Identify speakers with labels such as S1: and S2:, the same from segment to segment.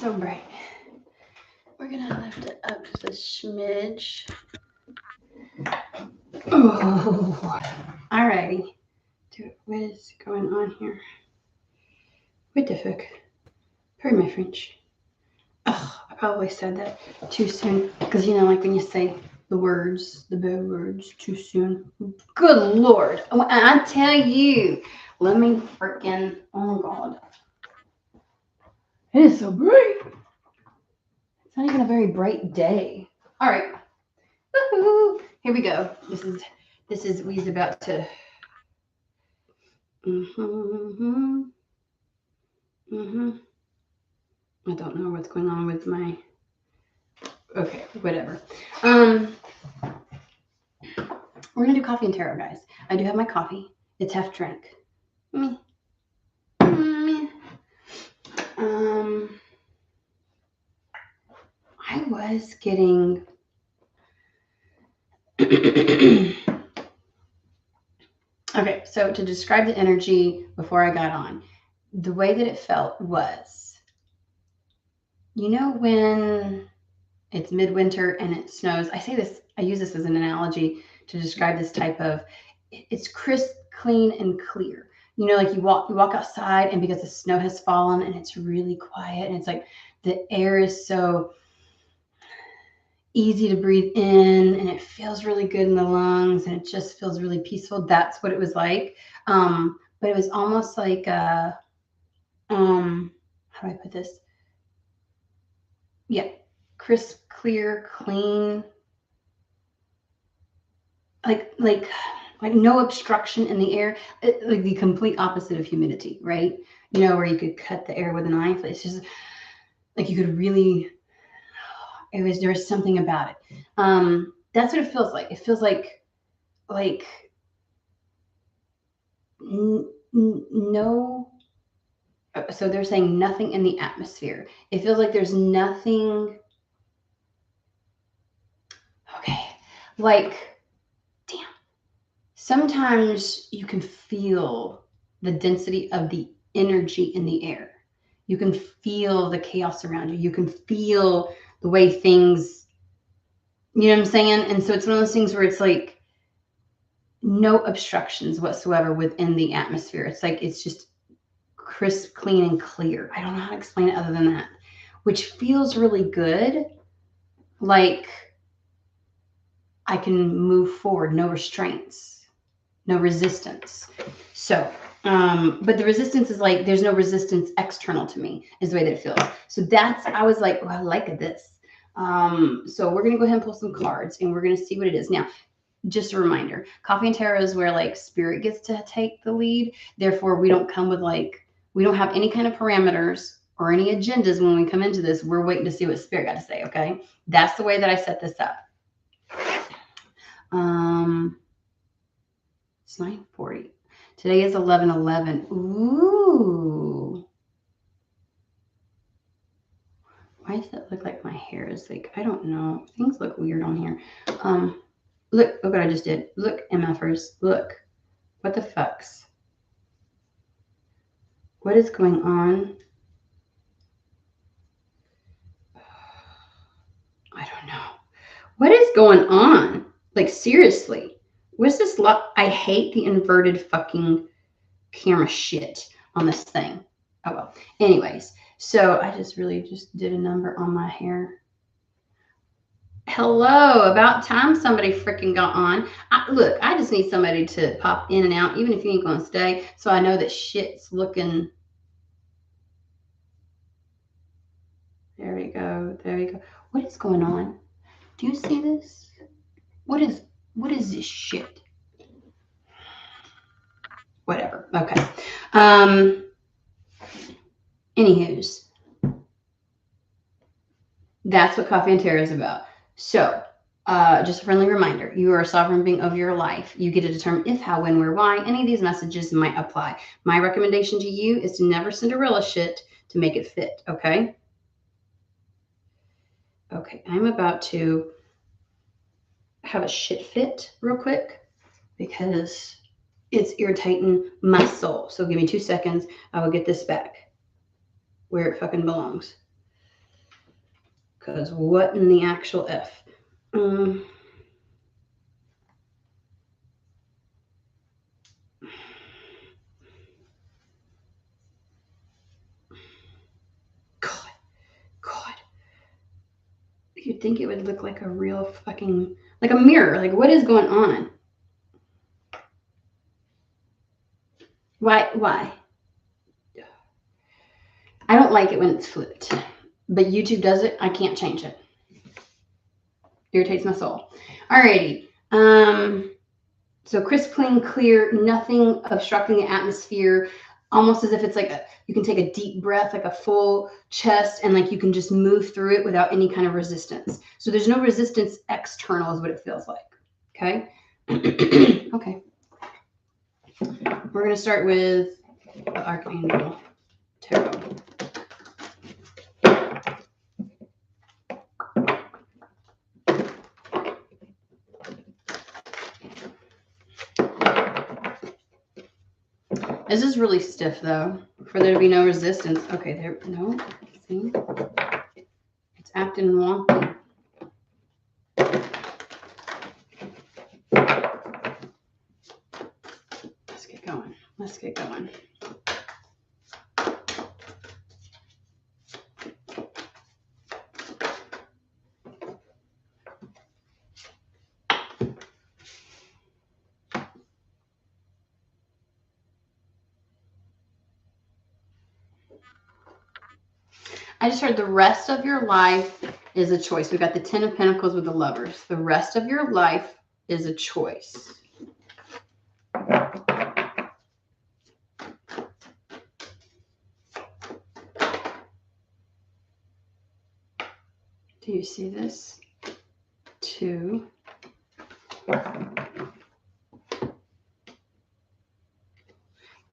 S1: so bright. We're gonna lift it up just a smidge. Oh, alrighty. Dude, what is going on here? What the fuck? Pardon my French. Oh, I probably said that too soon. Because, you know, like when you say the words, the bad words too soon. Good Lord. I tell you. Let me freaking, oh God. It is so bright. It's not even a very bright day. All right. Woo-hoo. Here we go. This is we's about to. I don't know what's going on with my. Okay, whatever. We're gonna do coffee and tarot, guys. I do have my coffee. It's half drank. Me. I was getting. Okay, so to describe the energy before I got on, the way that it felt was, you know, when it's midwinter and it snows. I use this as an analogy to describe this type of, it's crisp, clean, and clear. You know, like you walk outside, and because the snow has fallen and it's really quiet, and it's like the air is so easy to breathe in, and it feels really good in the lungs, and it just feels really peaceful. That's what it was like. But it was almost like how do I put this? Yeah, crisp, clear, clean, like no obstruction in the air, like the complete opposite of humidity, right? You know, where you could cut the air with a knife. It's just like you could really. There was something about it. That's what it feels like. It feels like no. So they're saying nothing in the atmosphere. It feels like there's nothing. Okay, like, damn. Sometimes you can feel the density of the energy in the air. You can feel the chaos around you. You can feel the way things, you know what I'm saying? And so it's one of those things where it's like no obstructions whatsoever within the atmosphere. It's like it's just crisp, clean, and clear. I don't know how to explain it other than that, which feels really good. Like I can move forward, no restraints, no resistance. So, but the resistance is like there's no resistance external to me, is the way that it feels. So I was like, oh, I like this. So we're gonna go ahead and pull some cards, and we're gonna see what it is. Now, just a reminder, coffee and tarot is where like spirit gets to take the lead. Therefore, we don't come with we don't have any kind of parameters or any agendas when we come into this. We're waiting to see what spirit got to say. Okay, that's the way that I set this up. It's 9:40. Today is 11/11. Ooh. Why does it look like my hair is like, I don't know. Things look weird on here. Look what I just did. Look, MFers. Look. What the fucks? What is going on? I don't know. What is going on? Like, seriously. What's this? I hate the inverted fucking camera shit on this thing. Oh, well. Anyways, so I just did a number on my hair. Hello, about time somebody freaking got on. Look, I just need somebody to pop in and out, even if you ain't going to stay, so I know that shit's looking. There we go. There we go. What is going on? Do you see this? What is this shit? Whatever. Okay. Anywho's, that's what Coffee and Tarot is about. So, just a friendly reminder, you are a sovereign being of your life. You get to determine if, how, when, where, why any of these messages might apply. My recommendation to you is to never Cinderella shit to make it fit, okay? Okay, I'm about to have a shit fit real quick because it's irritating my soul. So give me 2 seconds. I will get this back where it fucking belongs. Because what in the actual F? God. You'd think it would look like a real fucking, like a mirror. Like, what is going on? Why? I don't like it when it's flipped, but YouTube does it. I can't change it. Irritates my soul. Alrighty. So crisp, clean, clear, nothing obstructing the atmosphere, almost as if it's like you can take a deep breath, like a full chest, and like you can just move through it without any kind of resistance. So there's no resistance external is what it feels like. Okay. Okay. We're going to start with the Archangel Tarot. This is really stiff though, for there to be no resistance. Okay, there, no, see? It's acting wonky. Let's get going. Let's get going. I just heard the rest of your life is a choice. We got the 10 of Pentacles with the Lovers. The rest of your life is a choice. Do you see this? 2.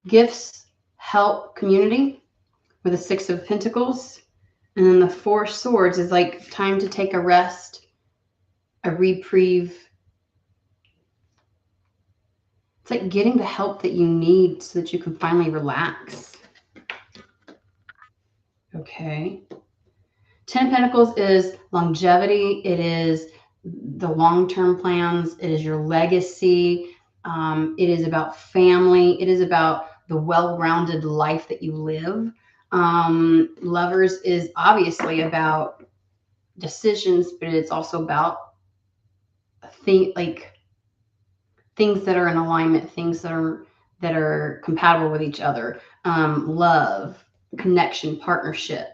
S1: Gifts, help, community with the 6 of Pentacles. And then the 4 Swords is like time to take a rest, a reprieve. It's like getting the help that you need so that you can finally relax. Okay. 10 of Pentacles is longevity. It is the long-term plans. It is your legacy. It is about family. It is about the well-rounded life that you live. Lovers is obviously about decisions, but it's also about things that are in alignment, things that are compatible with each other. Love, connection, partnership.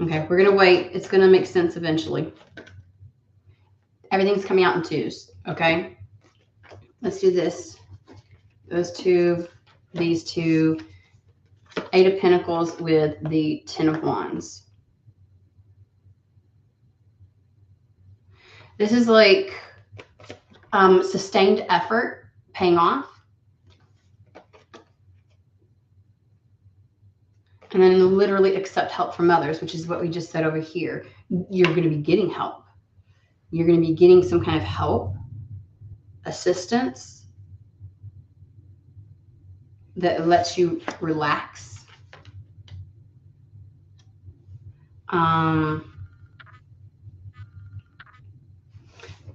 S1: Okay, we're gonna wait. It's gonna make sense eventually. Everything's coming out in 2s. Okay, let's do this. Those 2. These 2, 8 of Pentacles with the 10 of Wands. This is like sustained effort paying off. And then literally accept help from others, which is what we just said over here. You're going to be getting help. You're going to be getting some kind of help, assistance, that lets you relax.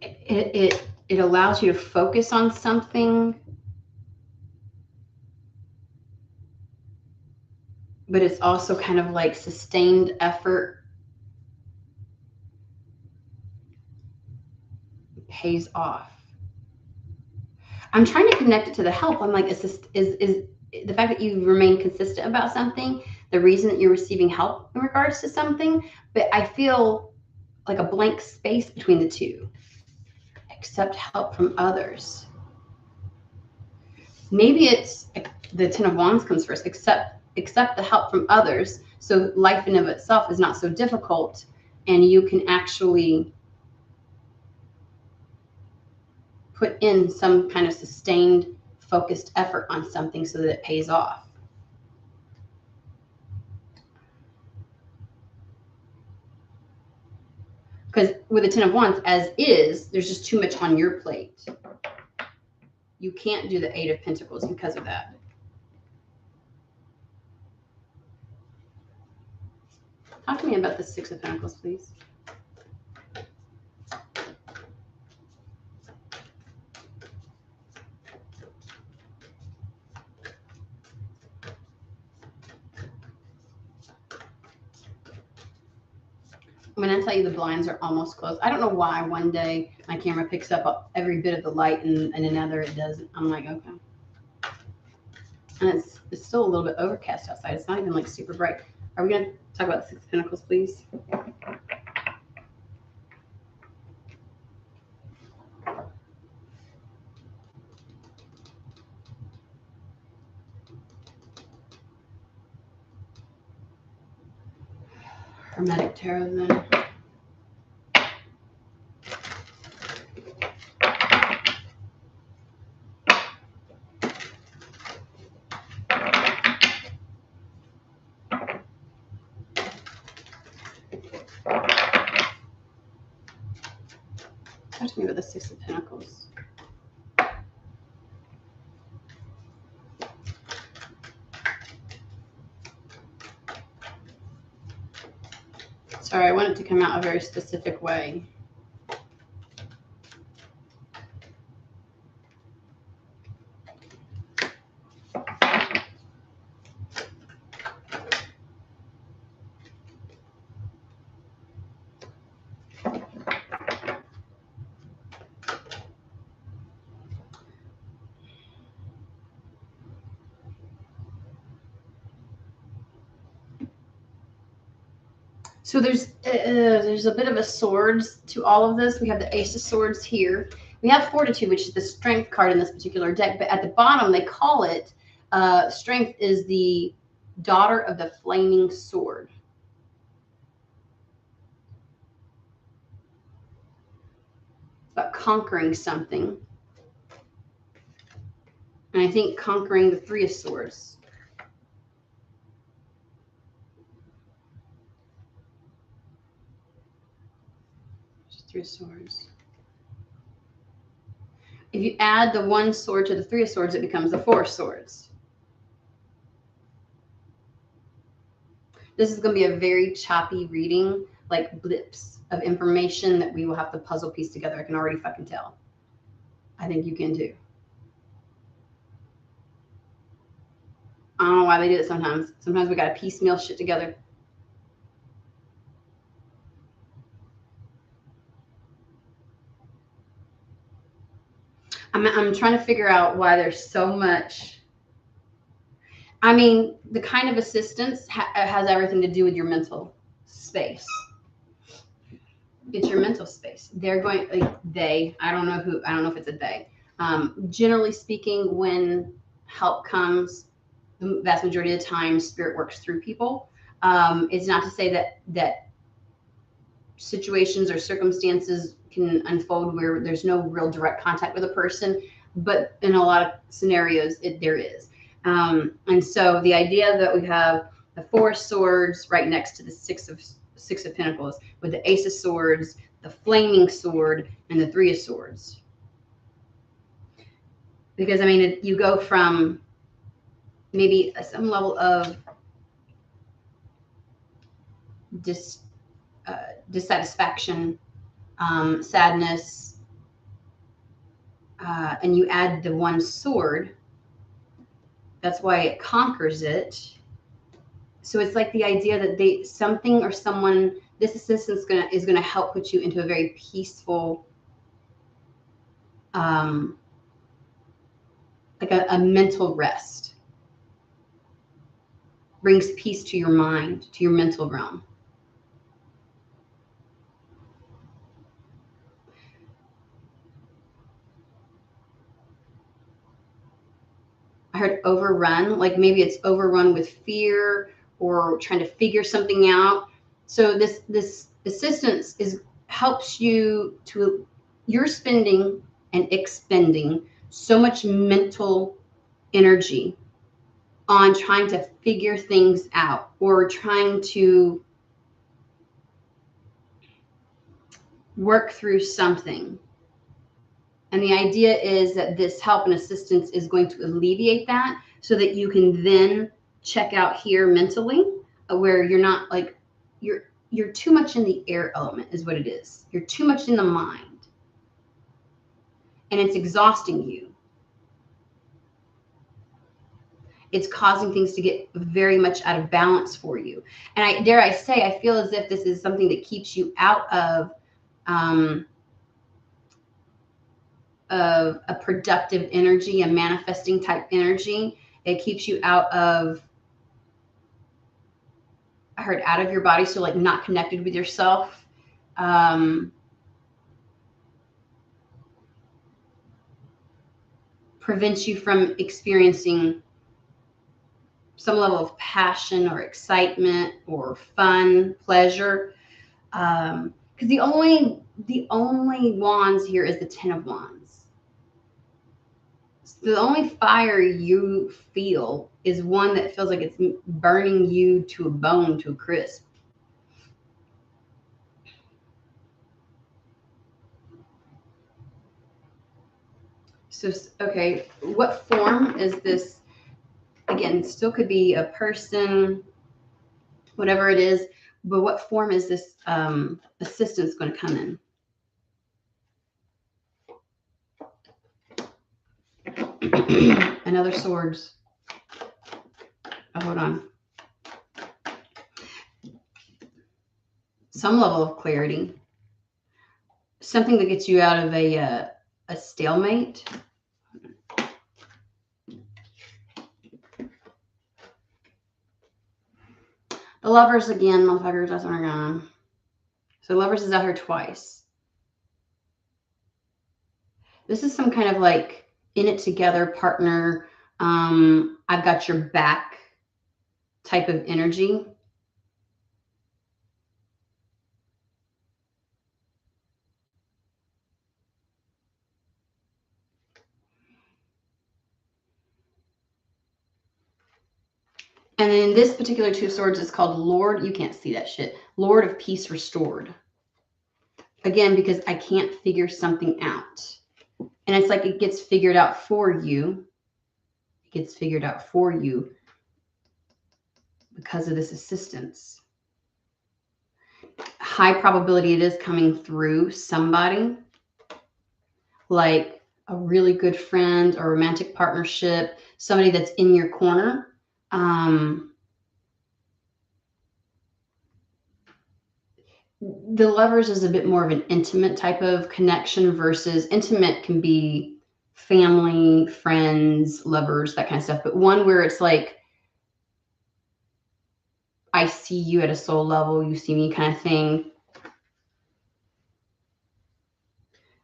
S1: It allows you to focus on something, but it's also kind of like sustained effort pays off. I'm trying to connect it to the help. I'm like, is the fact that you remain consistent about something the reason that you're receiving help in regards to something? But I feel like a blank space between the 2. Accept help from others. Maybe it's the 10 of Wands comes first. Accept the help from others, so life in of itself is not so difficult, and you can actually put in some kind of sustained, focused effort on something so that it pays off. Because with the 10 of Wands, as is, there's just too much on your plate. You can't do the 8 of Pentacles because of that. Talk to me about the Six of Pentacles, please. I'm going to tell you the blinds are almost closed. I don't know why one day my camera picks up every bit of the light and another it doesn't. I'm like, okay. And it's still a little bit overcast outside. It's not even like super bright. Are we going to talk about the Six of Pentacles, please? Hermetic Tarot then. Talk to me about the Six of Pentacles. Sorry, I want it to come out a very specific way. So there's a bit of a swords to all of this. We have the Ace of Swords here. We have Fortitude, which is the strength card in this particular deck. But at the bottom, they call it strength is the daughter of the flaming sword. It's about conquering something. And I think conquering the Three of Swords. Three of Swords. If you add the one sword to the Three of Swords, it becomes the Four of Swords. This is going to be a very choppy reading, like blips of information that we will have to puzzle piece together. I can already fucking tell. I think you can too. I don't know why they do it sometimes. Sometimes we got to piecemeal shit together. I'm trying to figure out why there's so much. I mean, the kind of assistance has everything to do with your mental space. It's your mental space. They're going, like I don't know if it's a they. Generally speaking, when help comes, the vast majority of the time, spirit works through people. It's not to say that situations or circumstances can unfold where there's no real direct contact with a person, but in a lot of scenarios there is. And so the idea that we have the Four of Swords right next to the Six of Pentacles with the Ace of Swords, the Flaming Sword, and the Three of Swords. Because I mean, you go from maybe some level of dissatisfaction, sadness, and you add the one sword. That's why it conquers it. So it's like the idea that something or someone, this assistance is gonna help put you into a very peaceful, like a mental rest. Brings peace to your mind, to your mental realm. I heard overrun, like maybe it's overrun with fear or trying to figure something out. So this assistance helps you to, you're spending and expending so much mental energy on trying to figure things out or trying to work through something. And the idea is that this help and assistance is going to alleviate that so that you can then check out here mentally, where you're not like you're too much in the air element is what it is. You're too much in the mind. And it's exhausting you. It's causing things to get very much out of balance for you. And I dare I say, I feel as if this is something that keeps you out of a productive energy, a manifesting type energy. It keeps you out of, I heard out of your body, so like not connected with yourself. Prevents you from experiencing some level of passion or excitement or fun, pleasure. Because the only wands here is the Ten of Wands. So the only fire you feel is one that feels like it's burning you to a bone, to a crisp. So, okay, what form is this? Again, still could be a person, whatever it is, but what form is this assistance going to come in? Another swords. Oh, hold on. Some level of clarity. Something that gets you out of a stalemate. The Lovers again, motherfuckers, that's what we're going. So Lovers is out here twice. This is some kind of like in it together partner, I've got your back type of energy. And then this particular Two of Swords is called Lord. You can't see that shit. Lord of Peace Restored. Again, because I can't figure something out. And it's like it gets figured out for you. It gets figured out for you because of this assistance. High probability it is coming through somebody. Like a really good friend or romantic partnership. Somebody that's in your corner. The Lovers is a bit more of an intimate type of connection versus intimate can be family, friends, lovers, that kind of stuff. But one where it's like, I see you at a soul level, you see me kind of thing.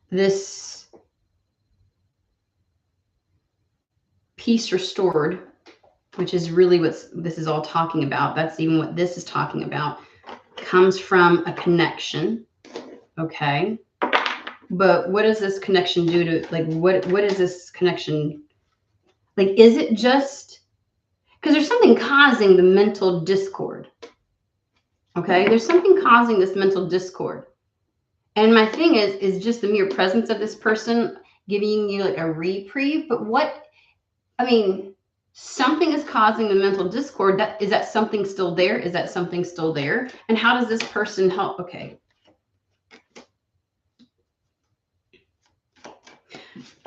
S1: This peace restored, which is really what this is all talking about. That's even what this is talking about. Comes from a connection. Okay. But what does this connection do to, like, what is this connection? Like, is it just, because there's something causing the mental discord. Okay. There's something causing this mental discord. And my thing is just the mere presence of this person giving you like a reprieve. But what, I mean, something is causing the mental discord. Is that something still there? Is that something still there? And how does this person help? Okay.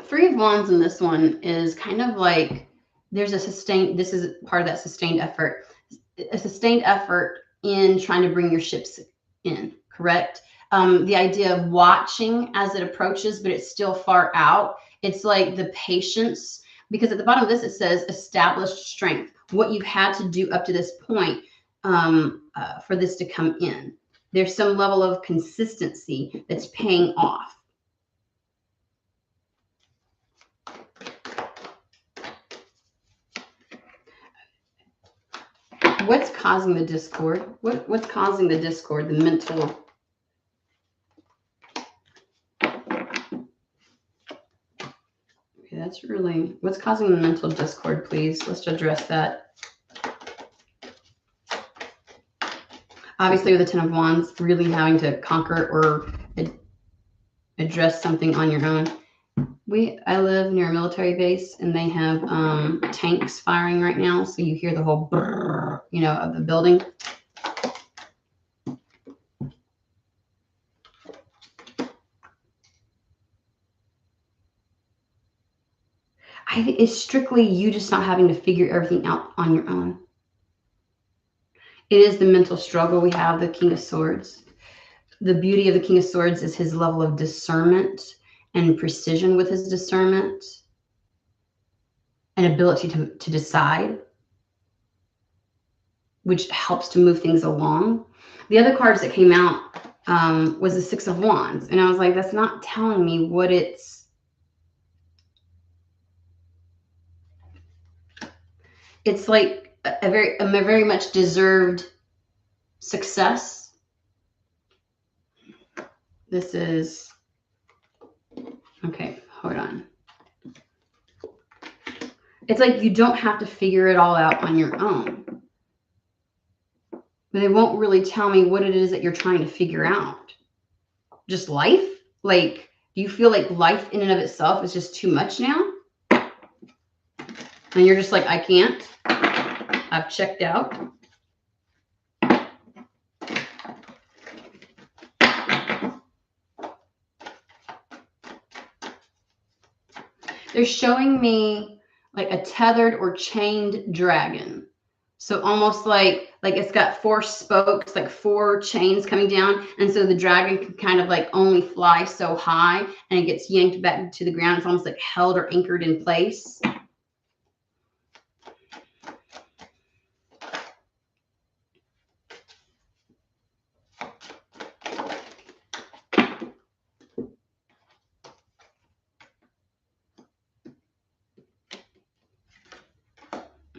S1: Three of Wands in this one is kind of like there's a sustained, this is part of that sustained effort, a sustained effort in trying to bring your ships in, correct? The idea of watching as it approaches, but it's still far out. It's like the patience, because at the bottom of this, it says established strength, what you've had to do up to this point for this to come in. There's some level of consistency that's paying off. What's causing the discord? What's causing the discord, the mental? Okay, that's really, what's causing the mental discord, please? Let's address that. Obviously, with the Ten of Wands, really having to conquer or address something on your own. I live near a military base, and they have tanks firing right now, so you hear the whole brrr, you know, of the building. It's strictly you just not having to figure everything out on your own. It is the mental struggle. We have the King of Swords. The beauty of the King of Swords is his level of discernment and precision with his discernment and ability to decide, which helps to move things along. The other cards that came out was the Six of Wands. And I was like, that's not telling me what it's like a very much deserved success. This is, okay, hold on. It's like you don't have to figure it all out on your own. But they won't really tell me what it is that you're trying to figure out. Just life? Like, do you feel like life in and of itself is just too much now? And you're just like, I can't. I've checked out. They're showing me like a tethered or chained dragon. So almost like it's got 4 spokes, like 4 chains coming down. And so the dragon can kind of like only fly so high and it gets yanked back to the ground. It's almost like held or anchored in place.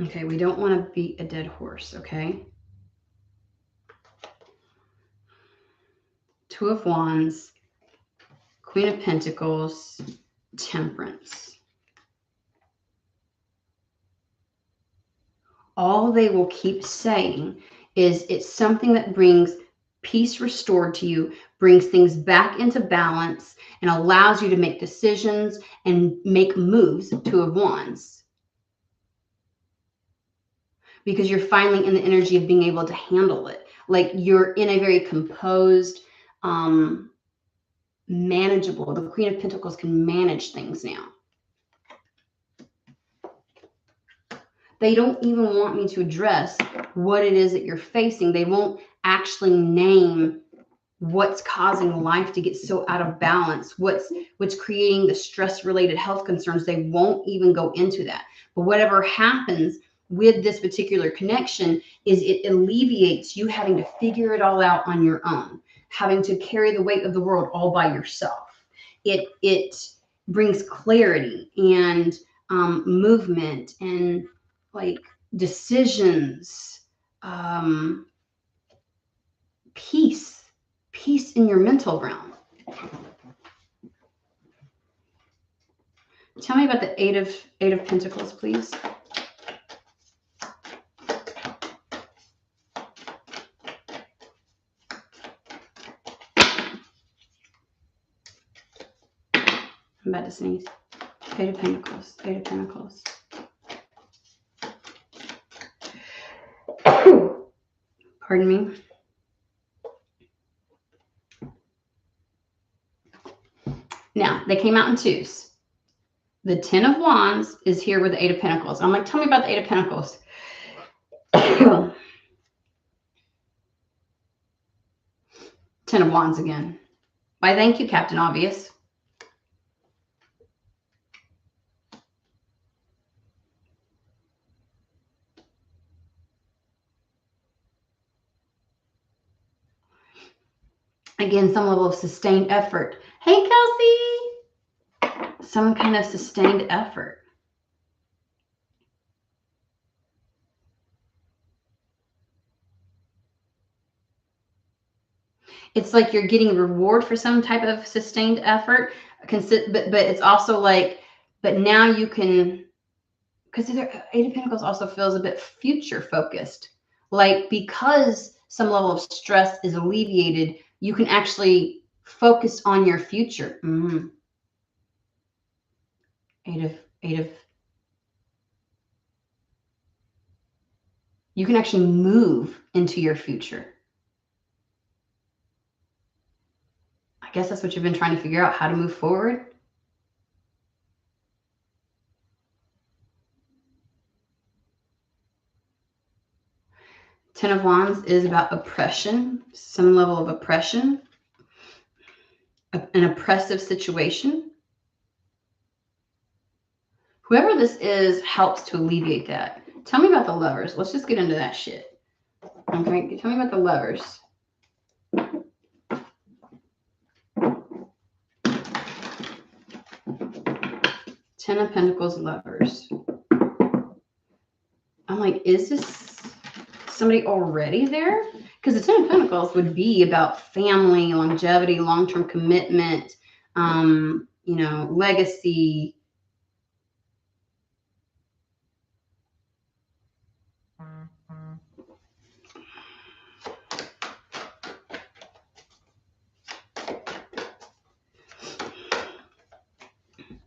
S1: Okay, we don't want to beat a dead horse, okay? Two of Wands, Queen of Pentacles, Temperance. All they will keep saying is it's something that brings peace restored to you, brings things back into balance, and allows you to make decisions and make moves. Two of Wands. Because you're finally in the energy of being able to handle it. Like you're in a very composed, manageable. The Queen of Pentacles can manage things now. They don't even want me to address what it is that you're facing. They won't actually name what's causing life to get so out of balance, what's creating the stress-related health concerns. They won't even go into that. But whatever happens with this particular connection is it alleviates you having to figure it all out on your own, having to carry the weight of the world all by yourself. It brings clarity and movement and like decisions, peace in your mental realm. Tell me about the Eight of Pentacles, please. I'm about to sneeze. Eight of Pentacles, Eight of Pentacles. Pardon me. Now, they came out in twos. The Ten of Wands is here with the Eight of Pentacles. I'm like, tell me about the Eight of Pentacles. Ten of Wands again. Why, thank you, Captain Obvious. Again, some level of sustained effort. Hey, Kelsey. Some kind of sustained effort. It's like you're getting a reward for some type of sustained effort. But it's also like, but now you can, because the Eight of Pentacles also feels a bit future focused. Like because some level of stress is alleviated, you can actually focus on your future. Eight of. You can actually move into your future. I guess that's what you've been trying to figure out, how to move forward. Ten of Wands is about oppression, some level of oppression, an oppressive situation. Whoever this is helps to alleviate that. Tell me about the Lovers. Let's just get into that shit. Okay, tell me about the Lovers. Ten of Pentacles, Lovers. I'm like, is this somebody already there? Because the Ten of Pentacles would be about family, longevity, long-term commitment, you know, legacy.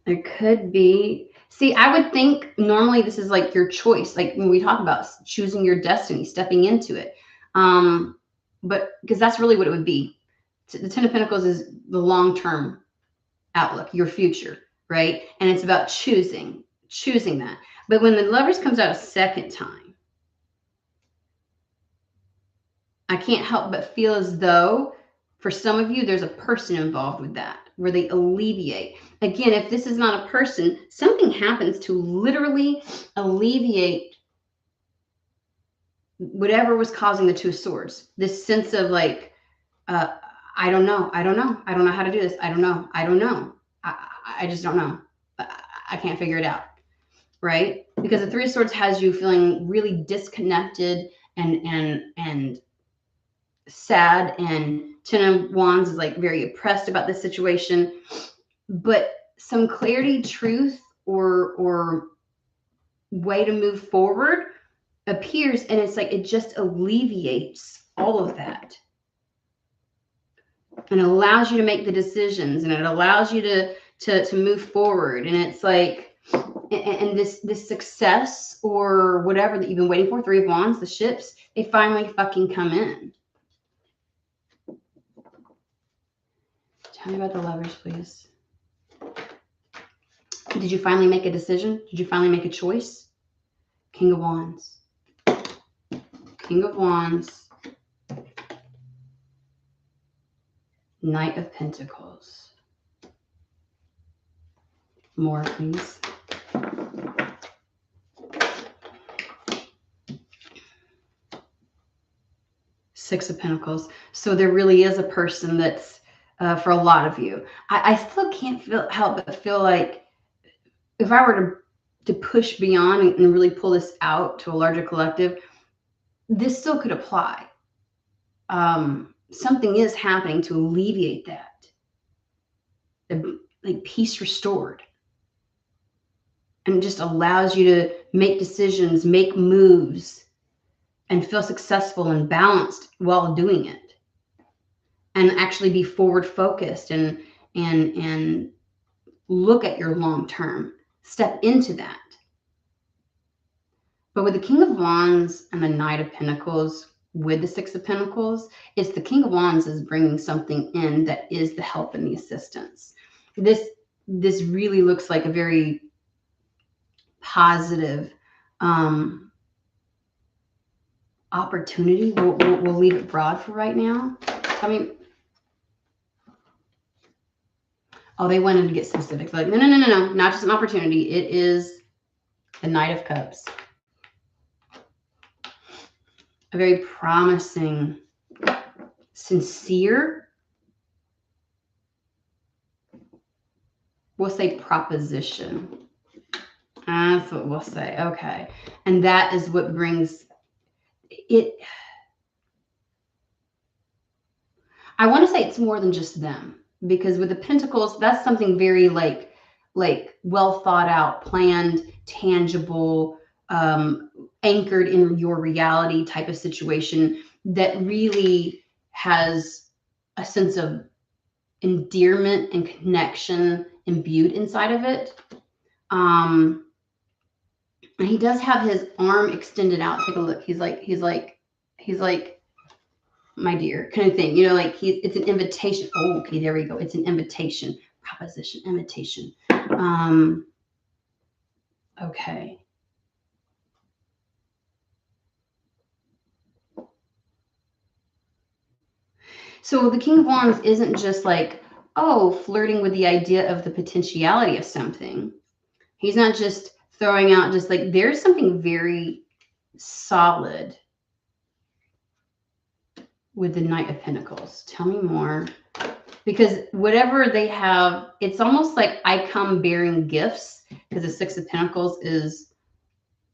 S1: There could be, see, I would think normally this is like your choice. Like when we talk about choosing your destiny, stepping into it. But because that's really what it would be. The Ten of Pentacles is the long-term outlook, your future, right? And it's about choosing that. But when the Lovers comes out a second time, I can't help but feel as though for some of you, there's a person involved with that, where they alleviate. Again, if this is not a person, something happens to literally alleviate whatever was causing the Two of Swords. This sense of like, I don't know how to do this. I don't know. I just don't know. I can't figure it out, right? Because the Three of Swords has you feeling really disconnected and sad, and Ten of Wands is like very oppressed about this situation. But some clarity, truth, or way to move forward appears, and it's like it just alleviates all of that. And it allows you to make the decisions, and it allows you to move forward. And it's like, and this success or whatever that you've been waiting for, Three of Wands, the ships, they finally fucking come in. Tell me about the Lovers, please. Did you finally make a decision? Did you finally make a choice? King of Wands. King of Wands. Knight of Pentacles. More, please. Six of Pentacles. So there really is a person that's for a lot of you. I still can't help but feel like if I were to push beyond and really pull this out to a larger collective, this still could apply. Something is happening to alleviate that. Like peace restored. And it just allows you to make decisions, make moves, and feel successful and balanced while doing it. And actually be forward focused and look at your long term. Step into that. But with the King of Wands and the Knight of Pentacles with the Six of Pentacles, it's the King of Wands is bringing something in that is the help and the assistance. This really looks like a very positive opportunity. We'll leave it broad for right now. I mean, oh, they wanted to get specific. Like, no, not just an opportunity. It is the Knight of Cups. A very promising, sincere, we'll say proposition. That's what we'll say. Okay. And that is what brings it. I want to say it's more than just them, because with the Pentacles, that's something very like well thought out, planned, tangible, anchored in your reality type of situation that really has a sense of endearment and connection imbued inside of it. And he does have his arm extended out. Take a look. He's like, my dear, kind of thing. You know, like it's an invitation. Oh, okay, there we go. It's an invitation, proposition, invitation. Okay. So the King of Wands isn't just like, oh, flirting with the idea of the potentiality of something. He's not just throwing out just like, there's something very solid with the Knight of Pentacles. Tell me more. Because whatever they have, it's almost like I come bearing gifts, because the Six of Pentacles is,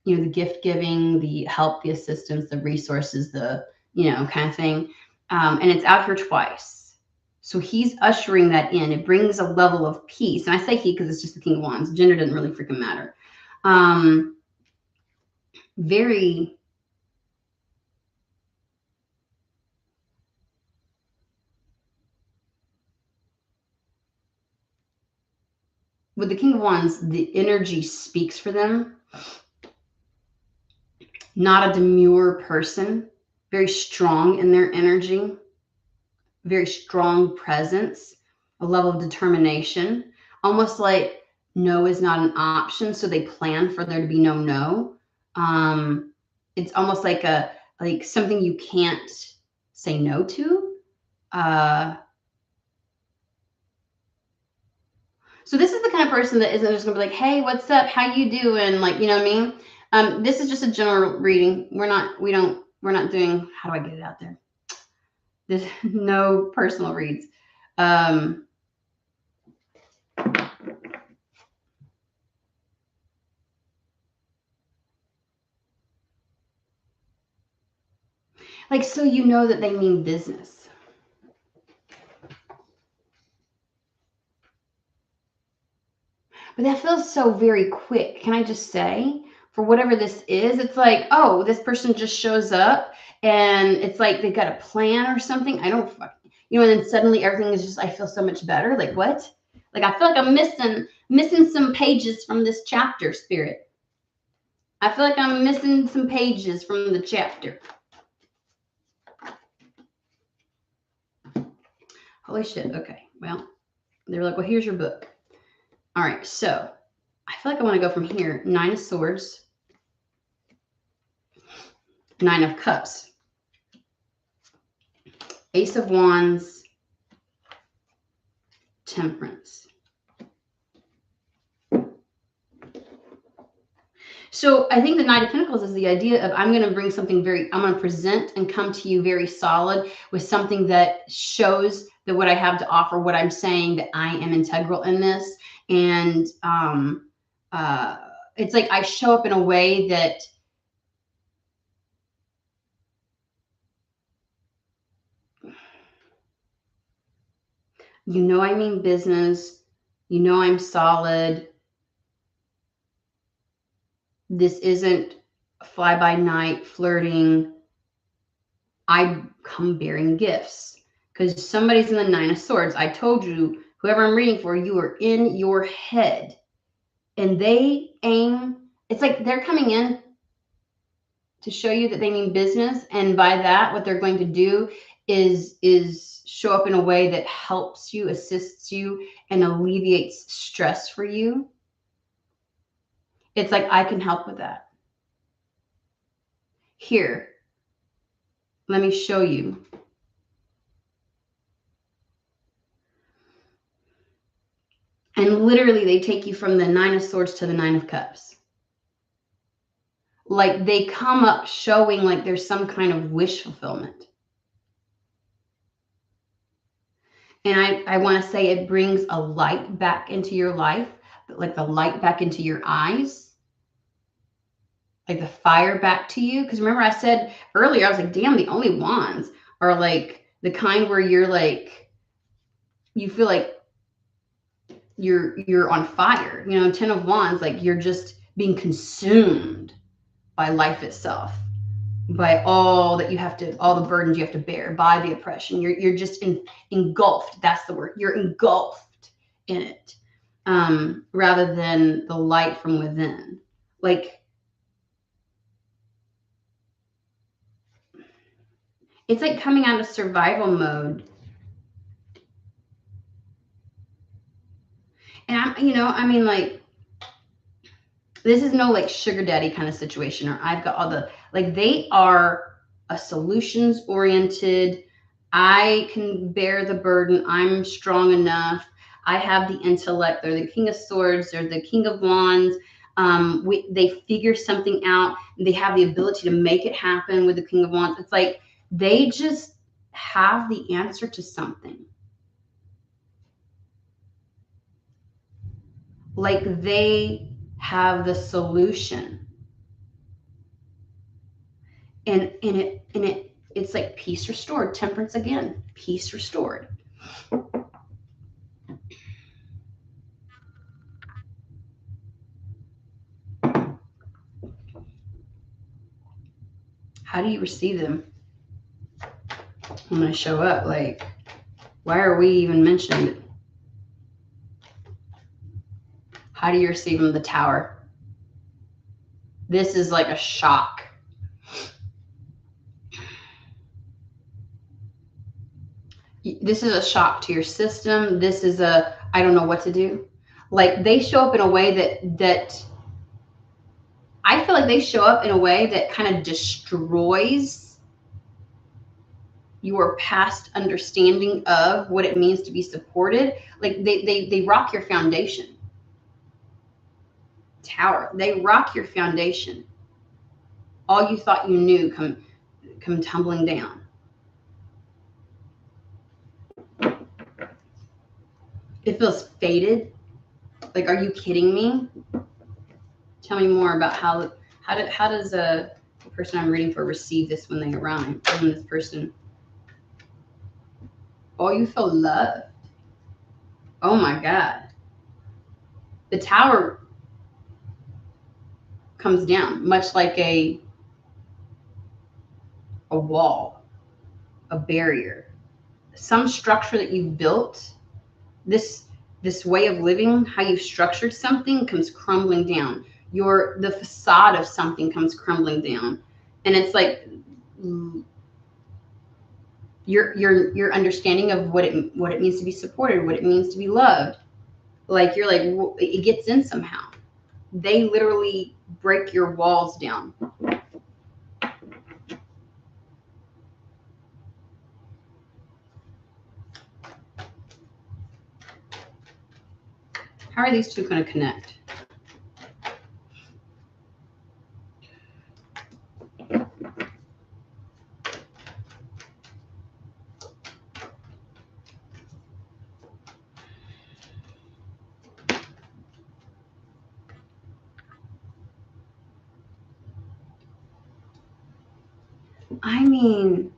S1: you know, the gift giving, the help, the assistance, the resources, the, you know, kind of thing. And it's out here twice. So he's ushering that in. It brings a level of peace. And I say he because it's just the King of Wands. Gender doesn't really freaking matter. Very... with the King of Wands, the energy speaks for them. Not a demure person. Very strong in their energy. Very strong presence. A level of determination. Almost like no is not an option, so they plan for there to be no. It's almost like something you can't say no to. So this is the kind of person that isn't just gonna be like, hey, what's up? How you doing? Like, you know what I mean? This is just a general reading. We're not doing, how do I get it out there? There's no personal reads. Like, so you know that they mean business. But that feels so very quick. Can I just say, for whatever this is, it's like, oh, this person just shows up and it's like they've got a plan or something. I don't fucking, you know, and then suddenly everything is just, I feel so much better. Like, what? Like, I feel like I'm missing some pages from this chapter, Spirit. I feel like I'm missing some pages from the chapter. Holy shit. Okay. Well, they were like, well, here's your book. All right. So I feel like I want to go from here. 9 of Swords. 9 of Cups. Ace of Wands. Temperance. So I think the Knight of Pentacles is the idea of I'm going to bring something I'm going to present and come to you very solid with something that shows that what I have to offer, what I'm saying, that I am integral in this. And it's like I show up in a way that you know I mean business. You know I'm solid. This isn't fly by night flirting. I come bearing gifts because somebody's in the 9 of Swords. I told you, whoever I'm reading for, you are in your head and they aim. It's like they're coming in to show you that they mean business. And by that, what they're going to do is show up in a way that helps you, assists you, and alleviates stress for you. It's like, I can help with that. Here, let me show you. And literally, they take you from the 9 of Swords to the 9 of Cups. Like they come up showing like there's some kind of wish fulfillment. And I want to say it brings a light back into your life, like the light back into your eyes, like the fire back to you. Because remember I said earlier, I was like, damn, the only wands are like the kind where you're like, you feel like you're on fire. You know, 10 of Wands, like you're just being consumed by life itself, by all that you have to, all the burdens you have to bear, by the oppression. You're just engulfed. That's the word. You're engulfed in it, rather than the light from within. Like it's like coming out of survival mode. And I'm, you know, I mean, like, this is no like sugar daddy kind of situation, or I've got all the, like, they are a solutions oriented, I can bear the burden. I'm strong enough. I have the intellect. They're the King of Swords. They're the King of Wands. They figure something out. They have the ability to make it happen with the King of Wands. It's like they just have the answer to something. Like they have the solution. And it's like peace restored. Temperance again. Peace restored. How do you receive them when they show up? Like, why are we even mentioned? How do you receive them? The Tower. This is like a shock. This is a shock to your system. This is a, I don't know what to do. Like they show up in a way that I feel like they show up in a way that kind of destroys your past understanding of what it means to be supported. Like they rock your foundation. Tower. They rock your foundation. All you thought you knew come tumbling down. It feels faded. Like, are you kidding me? Tell me more about how does the person I'm reading for receive this when they arrive? When this person, oh, you feel loved. Oh my God. The Tower comes down, much like a wall, a barrier, some structure that you've built. This way of living, how you've structured something, comes crumbling down. The facade of something comes crumbling down, and it's like your understanding of what it means to be supported, what it means to be loved. Like you're like, it gets in somehow. They literally break your walls down. How are these two going to connect? I mean,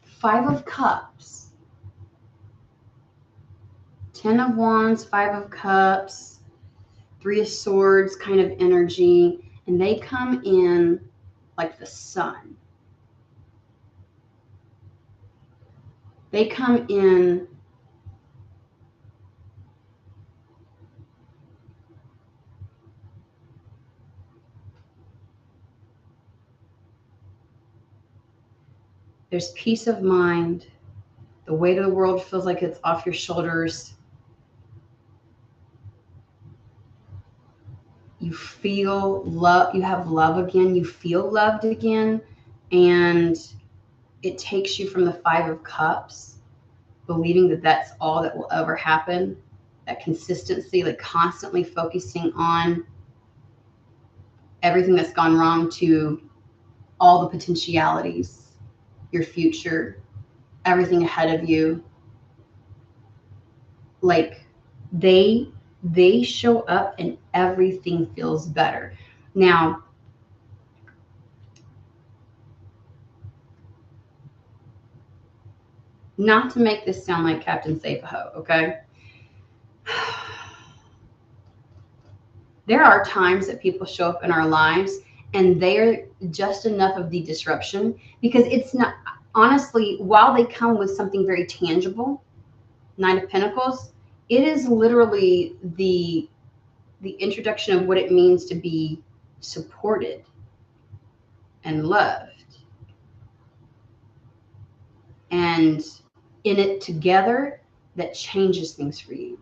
S1: 5 of Cups, 10 of Wands, 5 of Cups, 3 of Swords kind of energy, and they come in like the sun. They come in there's peace of mind. The weight of the world feels like it's off your shoulders. You feel love. You have love again. You feel loved again. And it takes you from the 5 of Cups, believing that that's all that will ever happen. That consistency, like constantly focusing on everything that's gone wrong, to all the potentialities, your future, everything ahead of you. Like they show up and everything feels better. Now, not to make this sound like Captain Save a Ho, okay? There are times that people show up in our lives and they're just enough of the disruption, because it's not, honestly, while they come with something very tangible, 9 of Pentacles, it is literally the introduction of what it means to be supported and loved. And in it together, that changes things for you.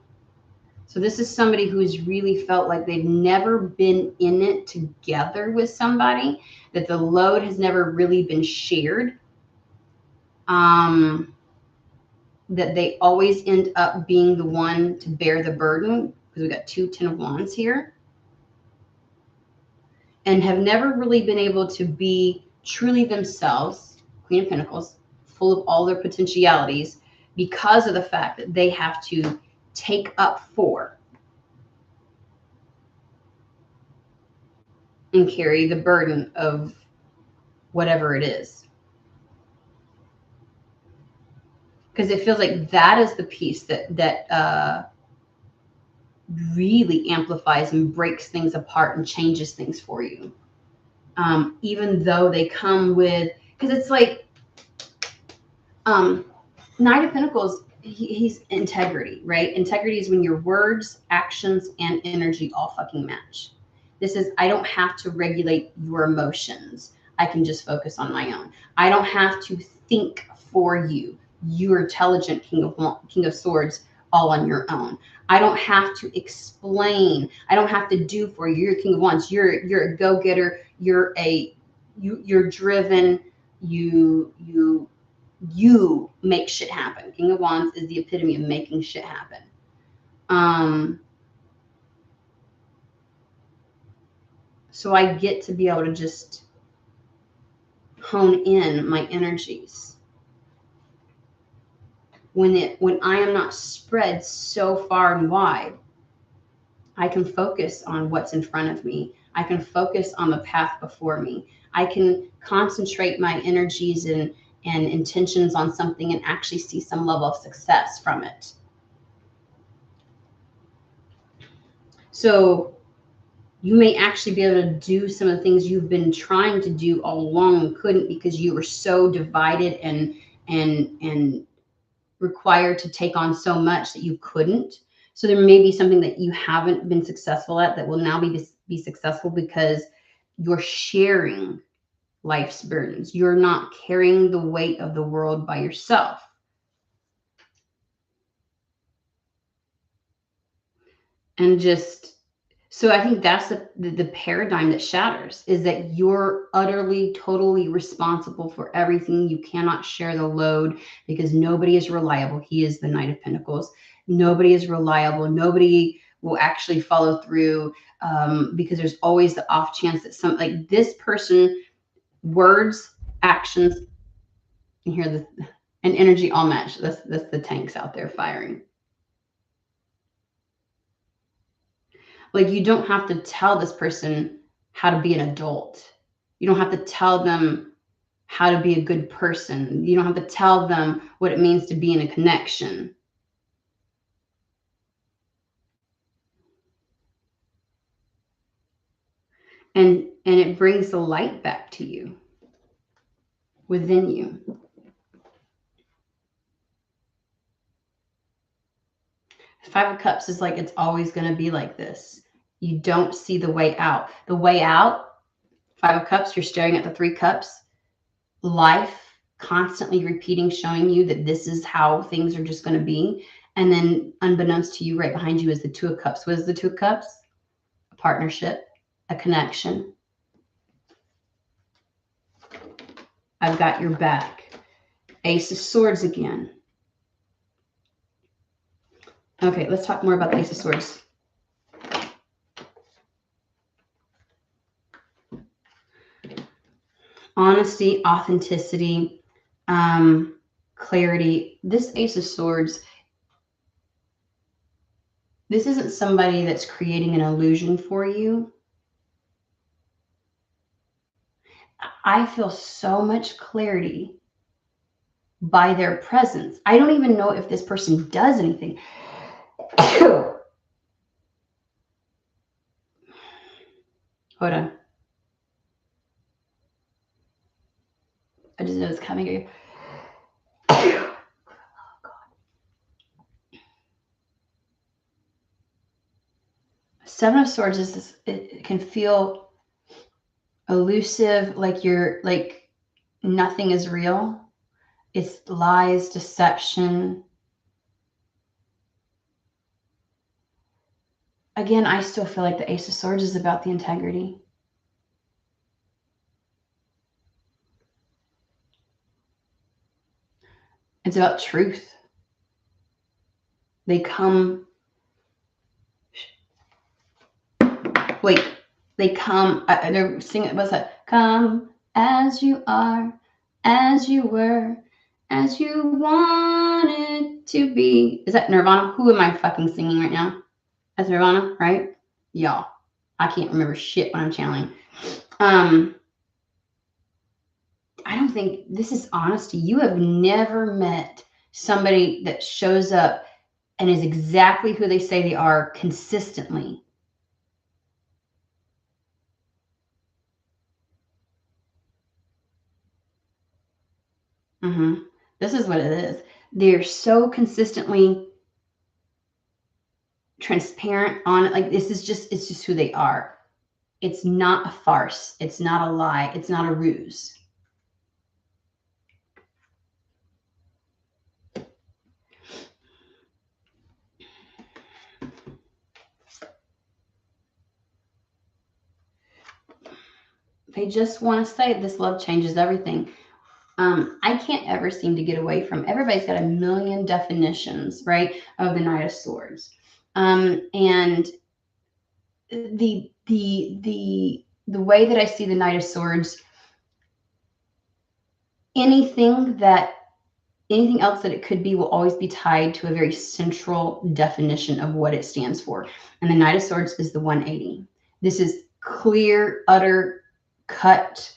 S1: So this is somebody who's really felt like they've never been in it together with somebody, that the load has never really been shared. that they always end up being the one to bear the burden, because we got 2 Ten of Wands here, and have never really been able to be truly themselves, Queen of Pentacles, full of all their potentialities, because of the fact that they have to take up for and carry the burden of whatever it is. Because it feels like that is the piece that really amplifies and breaks things apart and changes things for you. Even though they come with, because it's like, Knight of Pentacles, he's integrity, right? Integrity is when your words, actions, and energy all fucking match. This is, I don't have to regulate your emotions. I can just focus on my own. I don't have to think for you. You're intelligent, King of Swords, all on your own. I don't have to explain. I don't have to do for you. You're King of Wands. You're a go-getter. You're driven. You make shit happen. King of Wands is the epitome of making shit happen. So I get to be able to just hone in my energies when I am not spread so far and wide. I can focus on what's in front of me. I can focus on the path before me. I can concentrate my energies and intentions on something and actually see some level of success from it. So you may actually be able to do some of the things you've been trying to do all along and couldn't, because you were so divided and required to take on so much that you couldn't. So there may be something that you haven't been successful at that will now be successful because you're sharing life's burdens. You're not carrying the weight of the world by yourself. And just, so I think that's the paradigm that shatters, is that you're utterly, totally responsible for everything. You cannot share the load because nobody is reliable. He is the Knight of Pentacles. Nobody is reliable. Nobody will actually follow through, because there's always the off chance that like this person, words, actions, and here and energy all match. That's the tanks out there firing. Like, you don't have to tell this person how to be an adult. You don't have to tell them how to be a good person. You don't have to tell them what it means to be in a connection. And it brings the light back to you, within you. Five of Cups is like, it's always going to be like this. You don't see the way out. The way out, Five of Cups, you're staring at the Three Cups. Life constantly repeating, showing you that this is how things are just going to be. And then unbeknownst to you, right behind you is the Two of Cups. What is the Two of Cups? A partnership, a connection. I've got your back. Ace of Swords again. Okay, let's talk more about the Ace of Swords. Honesty, authenticity, clarity. This Ace of Swords, this isn't somebody that's creating an illusion for you. I feel so much clarity by their presence. I don't even know if this person does anything. Hold on. I just know it's coming. Oh, God. Seven of Swords is this, it can feel elusive, like you're like nothing is real. It's lies, deception. Again, I still feel like the Ace of Swords is about the integrity. It's about truth. They come, wait, they come, they're singing, what's that? Come as you are, as you were, as you wanted to be. Is that Nirvana? Who am I fucking singing right now? That's Nirvana, right? Y'all, I can't remember shit when I'm channeling. I don't think, this is honesty. You have never met somebody that shows up and is exactly who they say they are consistently. This is what it is. They're so consistently transparent on it. Like, this is just, it's just who they are. It's not a farce. It's not a lie. It's not a ruse. They just want to say this love changes everything. I can't ever seem to get away from, everybody's got a million definitions, right, of the Knight of Swords. And the way that I see the Knight of Swords, anything else that it could be will always be tied to a very central definition of what it stands for. And the Knight of Swords is the 180. This is clear, utter, cut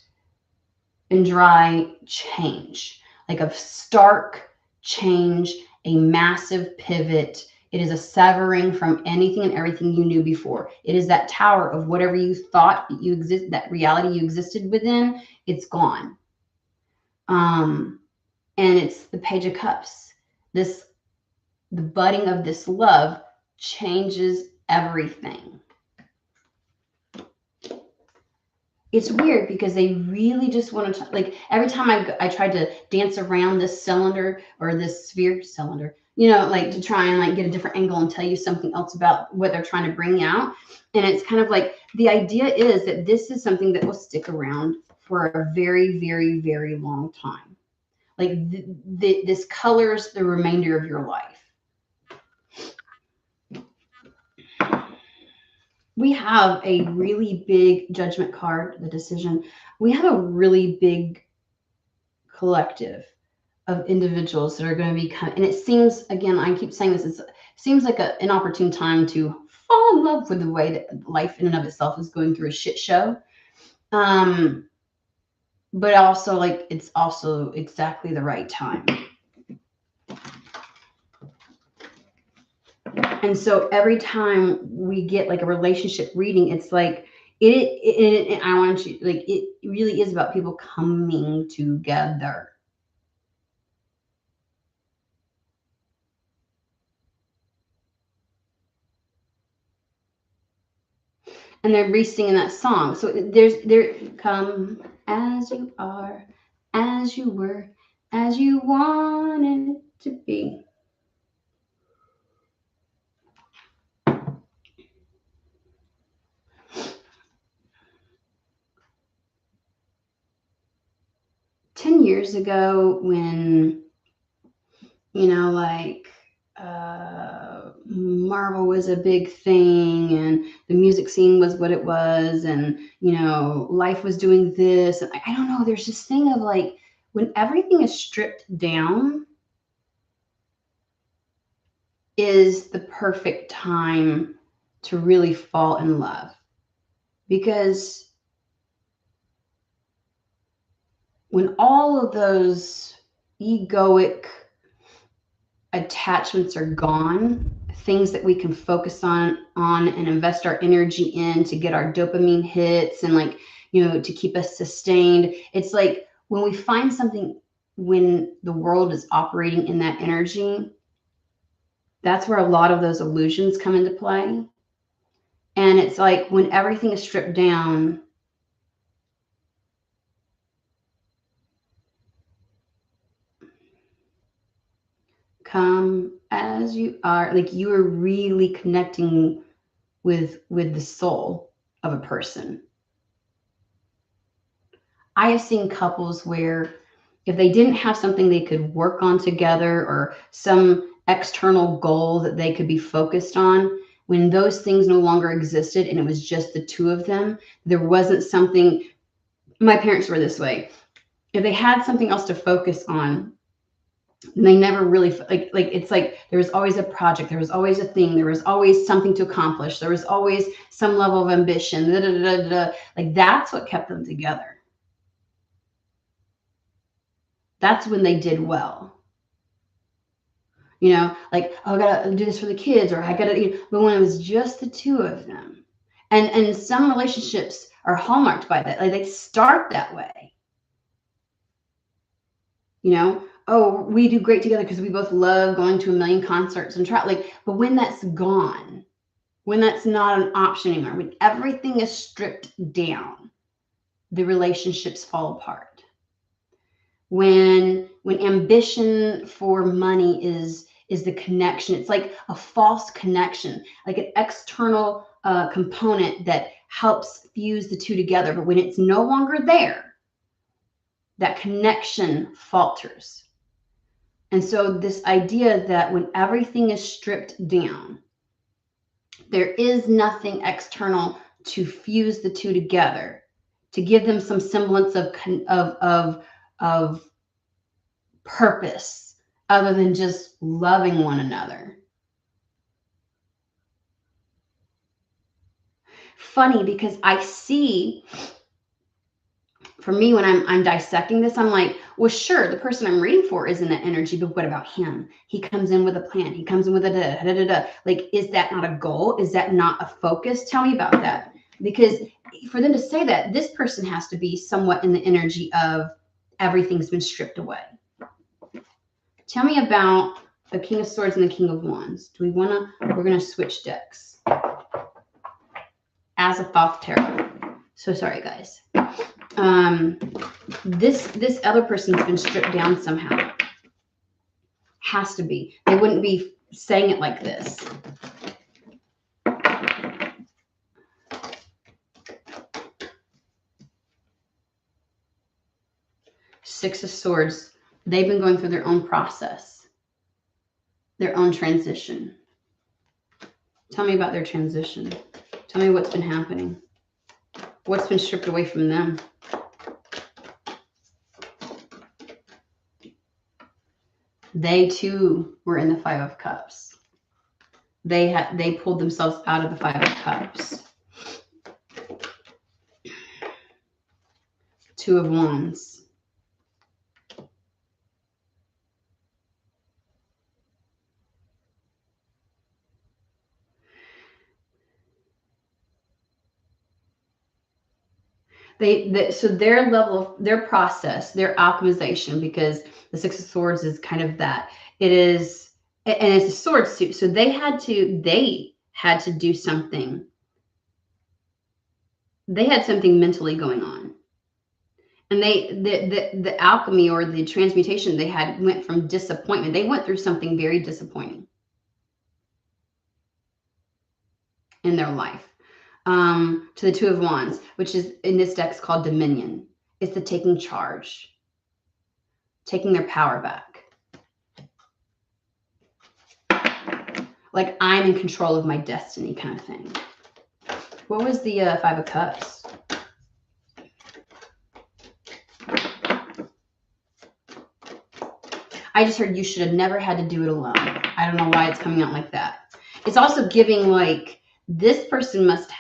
S1: and dry change, like a stark change, a massive pivot. It is a severing from anything and everything you knew before. It is that tower of whatever you thought you exist, that reality you existed within, it's gone. And it's the Page of Cups. The budding of this love changes everything. It's weird because they really just want to, like, every time I tried to dance around this cylinder or this sphere cylinder, you know, like to try and like get a different angle and tell you something else about what they're trying to bring out. And it's kind of like, the idea is that this is something that will stick around for a very, very, very long time. Like this colors the remainder of your life. We have a really big judgment card, the decision. We have a really big collective of individuals that are going to be kind of, and it seems, again, I keep saying this, it seems like an opportune time to fall in love with the way that life in and of itself is going through a shit show. But also, like, it's also exactly the right time. And so every time we get like a relationship reading, it's like I want you, like, it really is about people coming together. And they're re-singing that song. So there come as you are, as you were, as you wanted to be. Years ago, when, you know, like Marvel was a big thing and the music scene was what it was, and, you know, life was doing this, and I don't know, there's this thing of like, when everything is stripped down is the perfect time to really fall in love, because when all of those egoic attachments are gone, things that we can focus on and invest our energy in to get our dopamine hits and, like, you know, to keep us sustained. It's like when we find something, when the world is operating in that energy, that's where a lot of those illusions come into play. And it's like when everything is stripped down, come as you are, like, you are really connecting with the soul of a person. I have seen couples where if they didn't have something they could work on together or some external goal that they could be focused on, when those things no longer existed and it was just the two of them, there wasn't something. My parents were this way. If they had something else to focus on, they never really like it's like there was always a project, there was always a thing, there was always something to accomplish, there was always some level of ambition. Da, da, da, da. Like that's what kept them together. That's when they did well. You know, like, oh, I gotta do this for the kids, or I gotta, you know, but when it was just the two of them, and some relationships are hallmarked by that. Like they start that way. You know, oh, we do great together because we both love going to a million concerts and try, like, but when that's gone, when that's not an option anymore, when everything is stripped down, the relationships fall apart. When ambition for money is the connection, it's like a false connection, like an external component that helps fuse the two together. But when it's no longer there, that connection falters. And so this idea that when everything is stripped down, there is nothing external to fuse the two together, to give them some semblance of purpose other than just loving one another. Funny, because I see, for me, when I'm dissecting this, I'm like, well, sure, the person I'm reading for is in that energy, but what about him? He comes in with a plan. He comes in with a da. Like, is that not a goal? Is that not a focus? Tell me about that. Because for them to say that, this person has to be somewhat in the energy of everything's been stripped away. Tell me about the King of Swords and the King of Wands. Do we want to? We're going to switch decks. As a Thoth Tarot. So sorry, guys. This other person's been stripped down somehow. Has to be. They wouldn't be saying it like this. Six of Swords. They've been going through their own process, their own transition. Tell me about their transition. Tell me what's been happening. What's been stripped away from them? They too were in the Five of Cups. They pulled themselves out of the Five of Cups. Two of Wands. So their level, their process, their alchemization, because the Six of Swords is kind of that. It is, and it's a sword suit. So they had to do something. They had something mentally going on. And the alchemy or the transmutation they had went from disappointment. They went through something very disappointing in their life. To the Two of Wands, which is in this deck is called Dominion. It's the taking charge, taking their power back. Like, I'm in control of my destiny kind of thing. What was the Five of Cups? I just heard you should have never had to do it alone. I don't know why it's coming out like that. It's also giving like this person must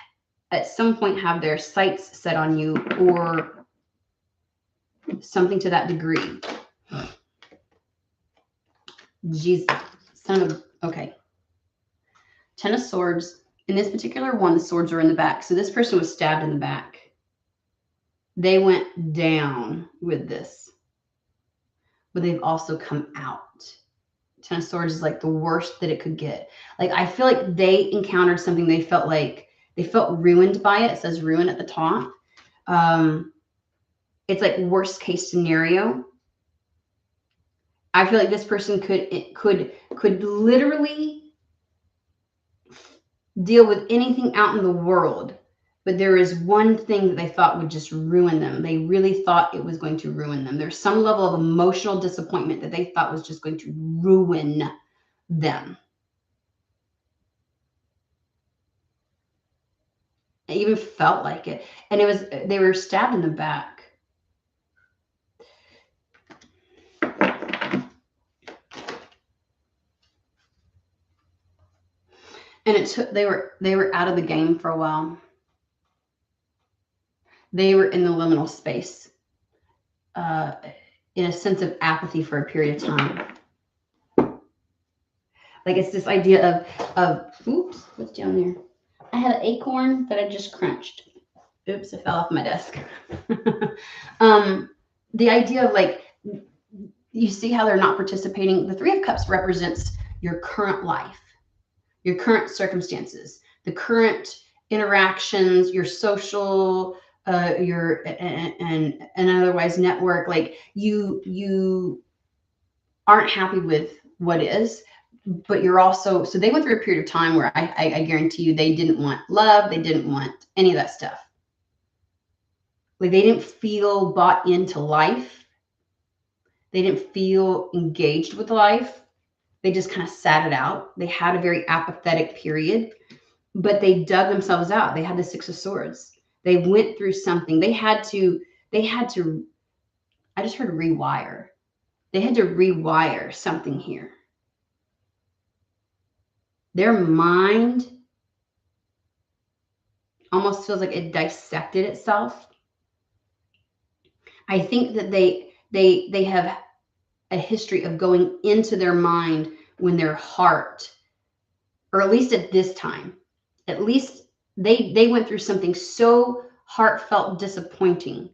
S1: at some point have their sights set on you or something to that degree. Jesus. Okay. Ten of Swords. In this particular one, the swords are in the back. So this person was stabbed in the back. They went down with this. But they've also come out. Ten of Swords is like the worst that it could get. Like, I feel like they encountered something they felt ruined by it. It says ruin at the top. It's like worst case scenario. I feel like this person could literally deal with anything out in the world but there is one thing that they thought would just ruin them. They really thought it was going to ruin them. There's some level of emotional disappointment that they thought was just going to ruin them. It even felt like it. And it was, they were stabbed in the back. And it took, they were out of the game for a while. They were in the liminal space, in a sense of apathy for a period of time. Like it's this idea of oops, what's down there? I had an acorn that I just crunched. Oops, it fell off my desk. The idea of like, you see how they're not participating. The Three of Cups represents your current life, your current circumstances, the current interactions, your social, your and otherwise network. Like you aren't happy with what is, but you're also, so they went through a period of time where I guarantee you they didn't want love. They didn't want any of that stuff. Like they didn't feel bought into life. They didn't feel engaged with life. They just kind of sat it out. They had a very apathetic period, but they dug themselves out. They had the Six of Swords. They went through something. They had to, I just heard rewire. They had to rewire something here. Their mind almost feels like it dissected itself. I think that they have a history of going into their mind when their heart, or at least at this time, at least they went through something so heartfelt disappointing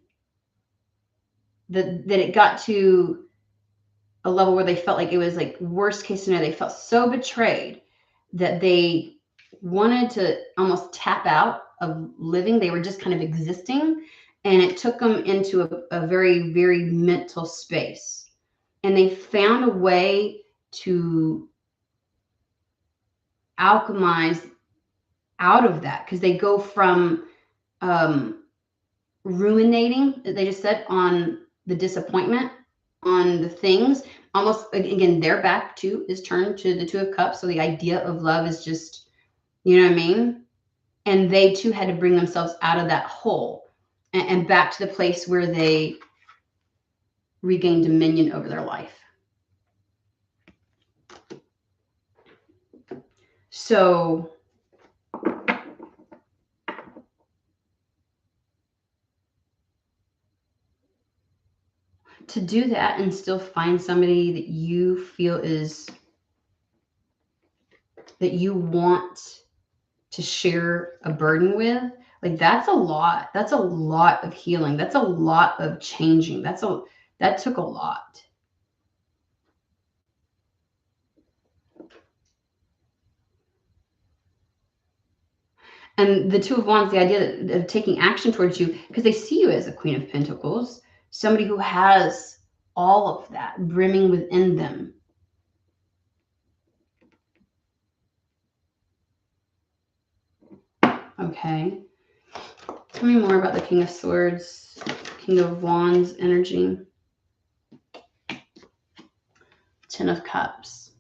S1: that it got to a level where they felt like it was like worst case scenario. They felt so betrayed that they wanted to almost tap out of living. They were just kind of existing, and it took them into a very, very mental space. And they found a way to alchemize out of that, because they go from ruminating, they just said, on the disappointment, on the things, almost again their back too is turned to the Two of Cups. So the idea of love is just, you know what I mean? And they too had to bring themselves out of that hole and back to the place where they regain dominion over their life. So to do that and still find somebody that you feel is, that you want to share a burden with, like that's a lot. That's a lot of healing. That's a lot of changing. That took a lot. And the Two of Wands, the idea of taking action towards you, because they see you as a Queen of Pentacles, somebody who has all of that brimming within them. Okay. Tell me more about the King of Swords, King of Wands energy. Ten of Cups.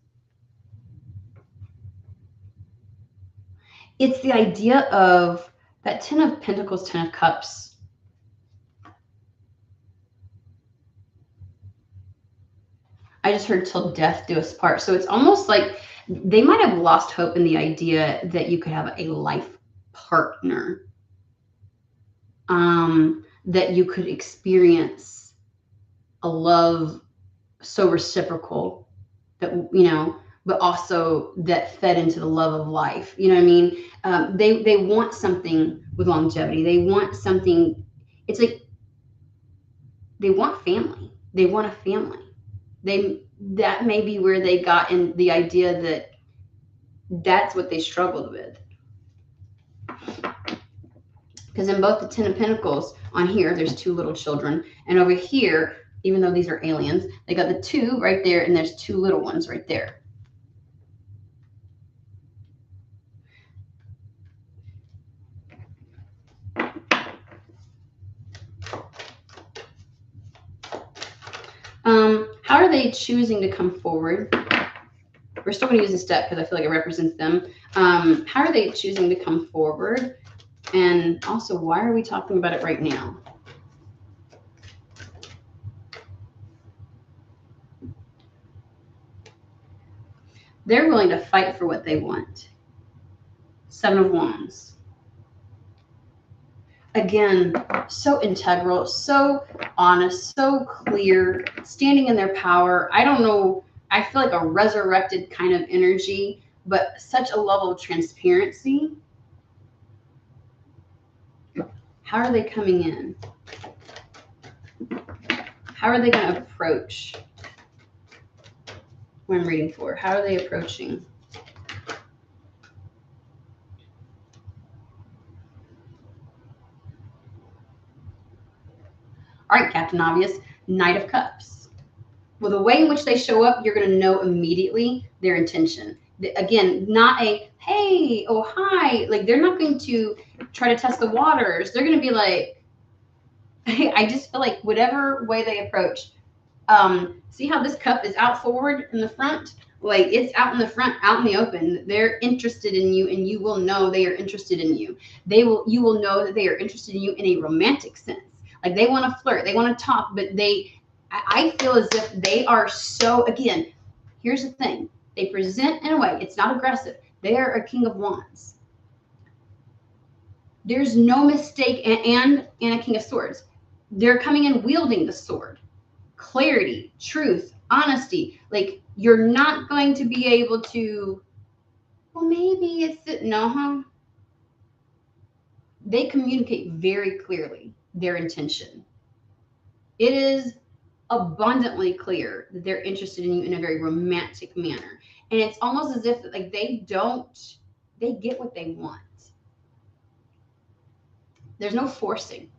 S1: It's the idea of that Ten of Pentacles, Ten of Cups. I just heard till death do us part. So it's almost like they might have lost hope in the idea that you could have a life partner, that you could experience a love so reciprocal that, you know, but also that fed into the love of life. You know what I mean? They want something with longevity. They want something. It's like they want family. They want a family. That may be where they got in the idea that that's what they struggled with. Because in both the Ten of Pentacles, on here, there's two little children. And over here, even though these are aliens, they got the two right there, and there's two little ones right there. how are they choosing to come forward? We're still going to use this deck because I feel like it represents them. How are they choosing to come forward? And also, why are we talking about it right now? They're willing to fight for what they want. Seven of Wands. Again, so integral, so honest, so clear, standing in their power. I don't know. I feel like a resurrected kind of energy, but such a level of transparency. How are they coming in? How are they going to approach what I'm reading for? How are they approaching? All right, Captain Obvious, Knight of Cups. Well, the way in which they show up, you're going to know immediately their intention. Again, not a, hey, oh, hi. Like, they're not going to try to test the waters. They're going to be like, I just feel like whatever way they approach, see how this cup is out forward in the front? Like, it's out in the front, out in the open. They're interested in you, and you will know they are interested in you. You will know that they are interested in you in a romantic sense. Like, they want to flirt, they want to talk, but I feel as if they are so, again, here's the thing. They present in a way, it's not aggressive. They are a King of Wands. There's no mistake, and a King of Swords. They're coming in wielding the sword. Clarity, truth, honesty. Like, you're not going to be able to, well, maybe it's, no, They communicate very clearly their intention. It is abundantly clear that they're interested in you in a very romantic manner. And it's almost as if like they get what they want. There's no forcing.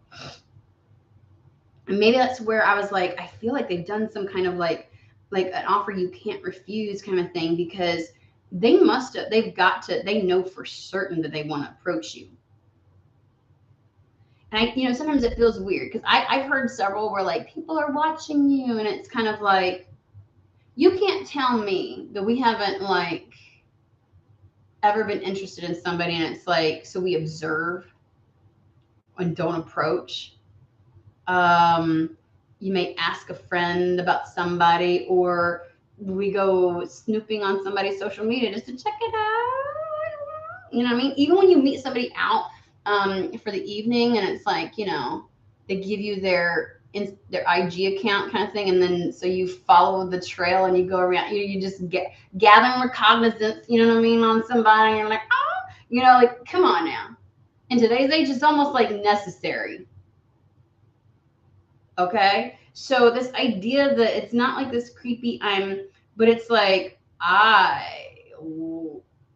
S1: And maybe that's where I was like, I feel like they've done some kind of like an offer you can't refuse kind of thing, because they know for certain that they want to approach you. And sometimes it feels weird because I've heard several where like people are watching you, and it's kind of like, you can't tell me that we haven't like ever been interested in somebody, and it's like, so we observe and don't approach. You may ask a friend about somebody, or we go snooping on somebody's social media just to check it out. You know what I mean? Even when you meet somebody out for the evening, and it's like, they give you their IG account kind of thing, and then so you follow the trail and you go around, you just get gathering recognizance, you know what I mean, on somebody, and you're like, oh, like, come on now. In today's age, it's almost like necessary. Okay, so this idea that it's not like this creepy but it's like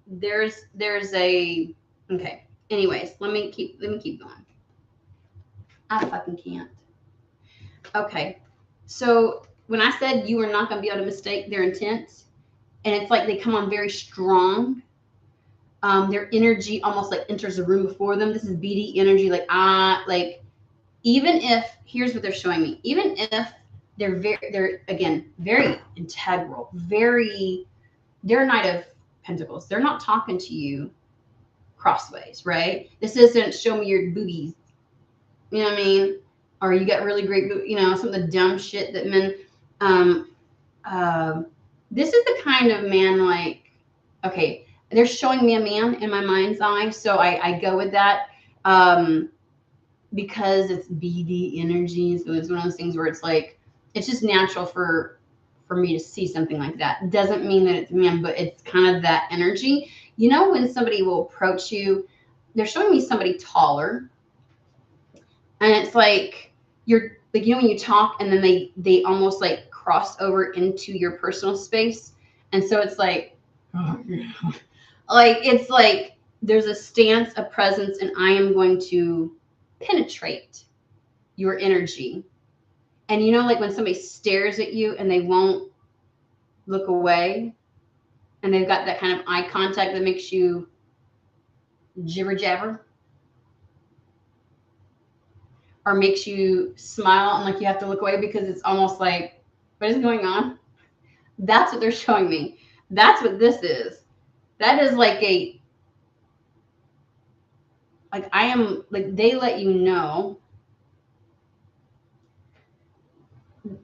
S1: there's a, okay. Anyways, let me keep going. I fucking can't. Okay, so when I said you are not going to be able to mistake their intent, and it's like they come on very strong, their energy almost like enters the room before them. This is BD energy, like even if, here's what they're showing me, even if they're again very integral, they're a Knight of Pentacles. They're not talking to you crossways, right? This isn't show me your boobies, you know what I mean? Or you got really great, some of the dumb shit that men. This is the kind of man, like, okay, they're showing me a man in my mind's eye, so I go with that. Because it's BD energy, so it's one of those things where it's like, it's just natural for me to see something like that. Doesn't mean that it's a man, but it's kind of that energy. When somebody will approach you, they're showing me somebody taller, and it's like, you're like, when you talk and then they almost like cross over into your personal space, and so it's like, like, it's like there's a stance, a presence, and I am going to penetrate your energy. And like when somebody stares at you and they won't look away, and they've got that kind of eye contact that makes you jibber jabber, or makes you smile and like you have to look away, because it's almost like What is going on? That's what they're showing me. That's what this is. That is like I am, like, they let you know.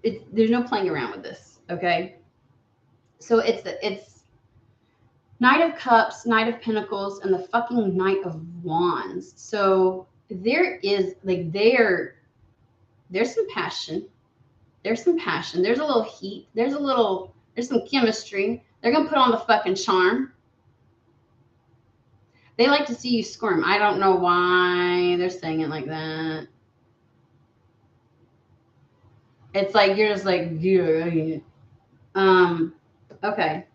S1: There's no playing around with this, okay? So it's Knight of Cups, Knight of Pentacles, and the fucking Knight of Wands. So there is, like, there's some passion. There's some passion. There's a little heat. There's some chemistry. They're gonna put on the fucking charm. They like to see you squirm. I don't know why they're saying it like that. It's like you're just like, yeah. Okay.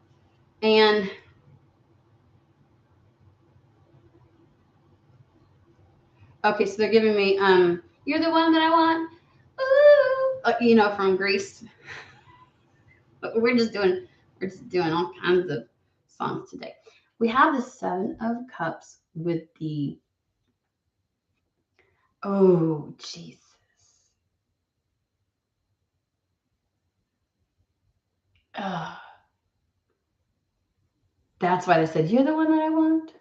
S1: And okay, so they're giving me you're the one that I want. Ooh, from Greece. We're just doing all kinds of songs today. We have the Seven of Cups with the, oh Jesus. That's why they said you're the one that I want.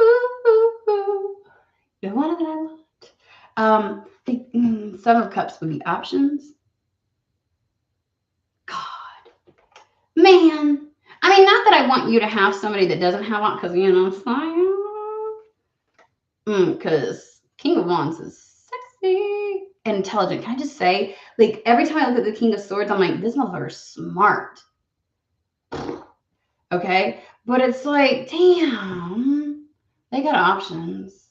S1: Ooh, ooh, ooh. The one that I want. The Seven of Cups would be options. God, man. I mean, not that I want you to have somebody that doesn't have one, because because King of Wands is sexy and intelligent. Can I just say, like, every time I look at the King of Swords, I'm like, this motherfucker's smart. Okay, but it's like, damn, they got options.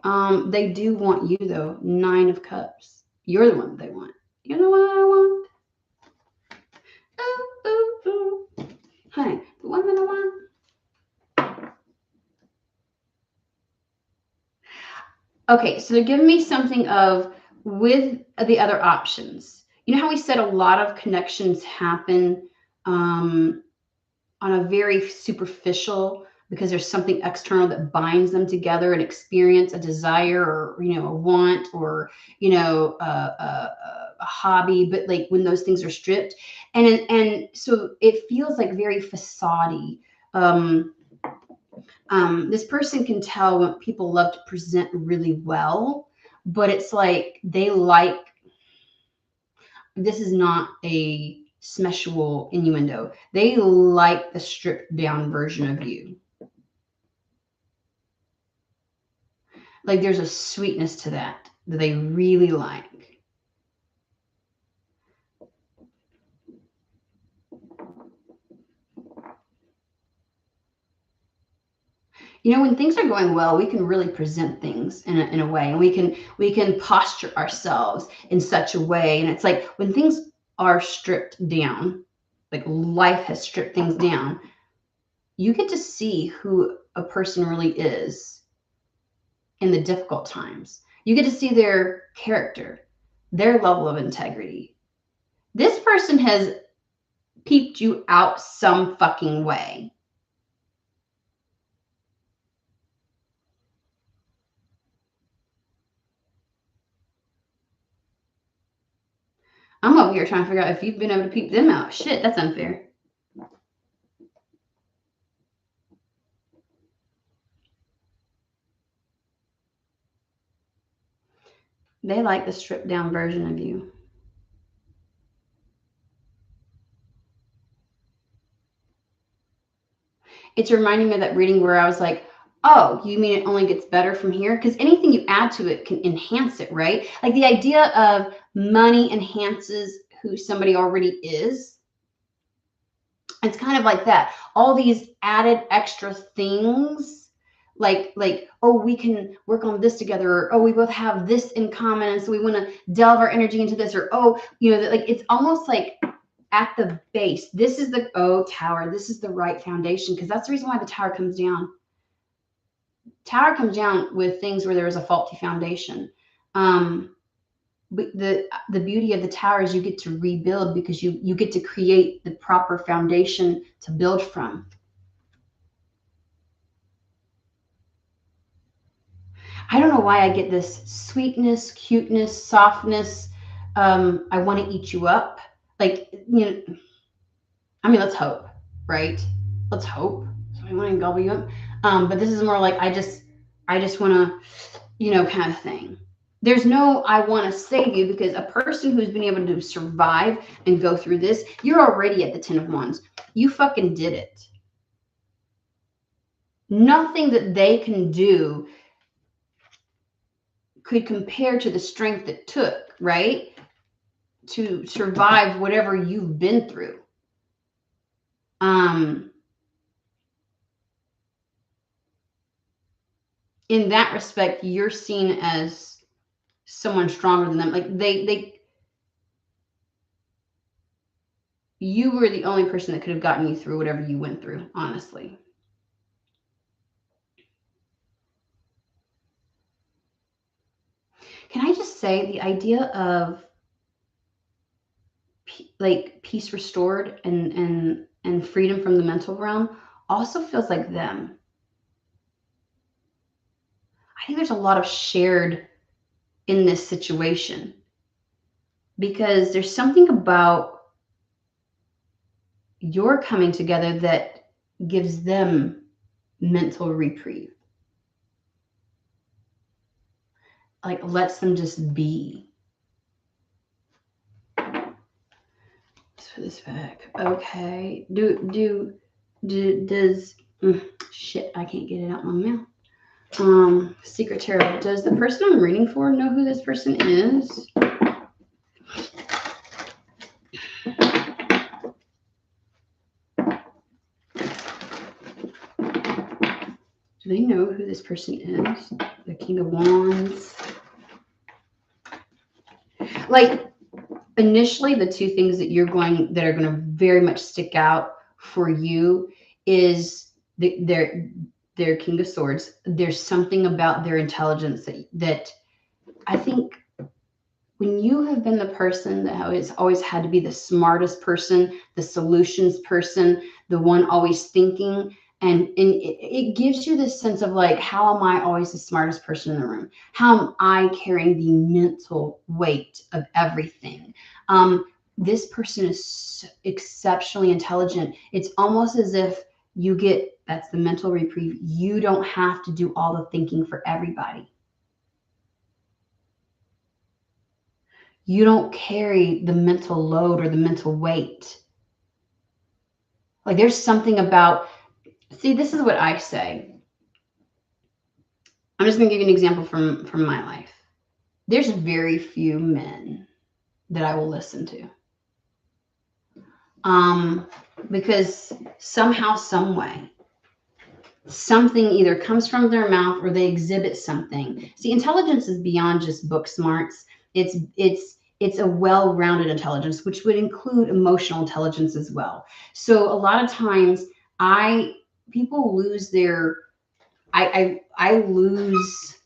S1: They do want you though. Nine of Cups. You're the one they want. You know what I want? Ooh, ooh, ooh. Honey, the one that I want. Okay, so they're giving me something of, with the other options. You know how we said a lot of connections happen on a very superficial, because there's something external that binds them together, an experience, a desire, or a want, or a hobby. But like when those things are stripped, and so it feels like very facade-y. This person can tell when people love to present really well, but it's like this is not a sexual innuendo. They like the stripped down version of you. Like there's a sweetness to that they really like. When things are going well, we can really present things in a way, and we can posture ourselves in such a way. And it's like when things are stripped down, like life has stripped things down, you get to see who a person really is in the difficult times. You get to see their character, their level of integrity. This person has peeped you out some fucking way. I'm over here trying to figure out if you've been able to peep them out. Shit, that's unfair. They like the stripped down version of you. It's reminding me of that reading where I was like, oh, you mean it only gets better from here? Because anything you add to it can enhance it, right? Like the idea of money enhances who somebody already is. It's kind of like that. All these added extra things, like oh, we can work on this together, or oh, we both have this in common, and so we want to delve our energy into this, or oh, like it's almost like at the base, this is the tower, this is the right foundation, because that's the reason why the tower comes down. Tower comes down with things where there is a faulty foundation. But the beauty of the tower is you get to rebuild, because you get to create the proper foundation to build from. I don't know why I get this sweetness, cuteness, softness, I want to eat you up. Like, I mean, let's hope, right? Let's hope. So I want to gobble you up. But this is more like I just want to, kind of thing. There's no I want to save you, because a person who's been able to survive and go through this, you're already at the 10 of Wands. You fucking did it. Nothing that they can do could compare to the strength it took, right? To survive whatever you've been through. In that respect, you're seen as someone stronger than them. Like you were the only person that could have gotten you through whatever you went through, honestly. Can I just say, the idea of like peace restored and freedom from the mental realm also feels like them. I think there's a lot of shared in this situation, because there's something about your coming together that gives them mental reprieve. Like, lets them just be. Let's put this back. Okay. Does shit, I can't get it out my mouth. Secret Tarot. Does the person I'm reading for know who this person is? Do they know who this person is? The King of Wands. Like, initially, the two things that are going to very much stick out for you is their King of Swords. There's something about their intelligence that I think, when you have been the person that has always had to be the smartest person, the solutions person, the one always thinking, and it gives you this sense of like, how am I always the smartest person in the room? How am I carrying the mental weight of everything? This person is exceptionally intelligent. It's almost as if that's the mental reprieve. You don't have to do all the thinking for everybody. You don't carry the mental load or the mental weight. Like, there's something about, see, this is what I say. I'm just going to give you an example from my life. There's very few men that I will listen to. Because somehow, some way, something either comes from their mouth or they exhibit something. See, intelligence is beyond just book smarts. It's a well-rounded intelligence, which would include emotional intelligence as well. So a lot of times people lose their, I lose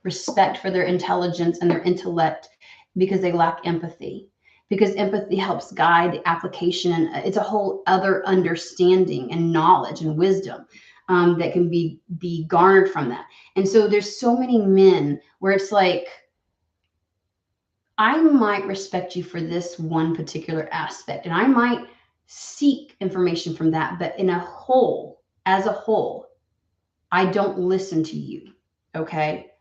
S1: respect for their intelligence and their intellect because they lack empathy. Because empathy helps guide the application, and it's a whole other understanding and knowledge and wisdom that can be garnered from that. And so there's so many men where it's like, I might respect you for this one particular aspect, and I might seek information from that, but as a whole, I don't listen to you. Okay.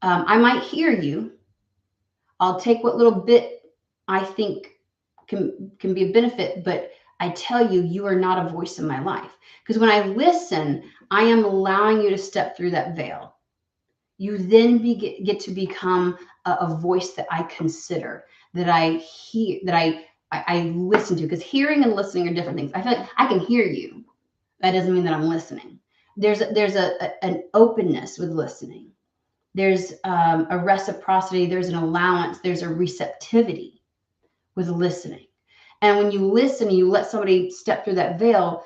S1: I might hear you. I'll take what little bit I think can be a benefit, but I tell you, you are not a voice in my life. Because when I listen, I am allowing you to step through that veil. You then get to become a voice that I consider, that I hear, that I listen to. Because hearing and listening are different things. I feel like I can hear you. That doesn't mean that I'm listening. There's an openness with listening. There's a reciprocity. There's an allowance. There's a receptivity with listening. And when you listen and you let somebody step through that veil,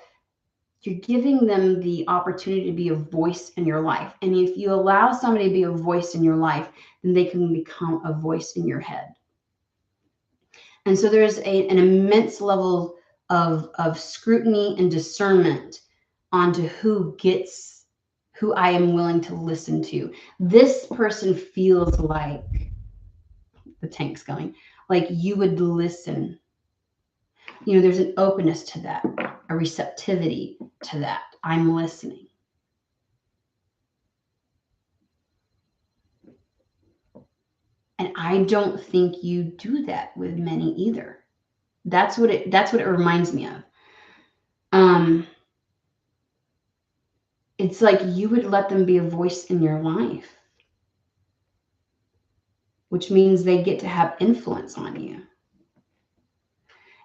S1: you're giving them the opportunity to be a voice in your life. And if you allow somebody to be a voice in your life, then they can become a voice in your head. And so there's an immense level of scrutiny and discernment onto who I am willing to listen to. This person feels like, the tank's going, like you would listen. You know, there's an openness to that, a receptivity to that. I'm listening. And I don't think you do that with many either. That's what it reminds me of. It's like you would let them be a voice in your life, which means they get to have influence on you.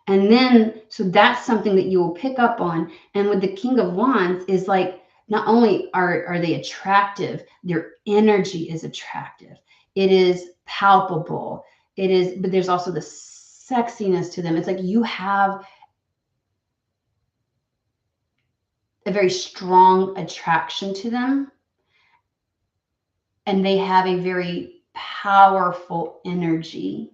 S1: And then, so that's something that you will pick up on. And with the King of Wands is like, not only are they attractive, their energy is attractive. It is palpable. It is, but there's also the sexiness to them. It's like you have a very strong attraction to them. And they have a very powerful energy.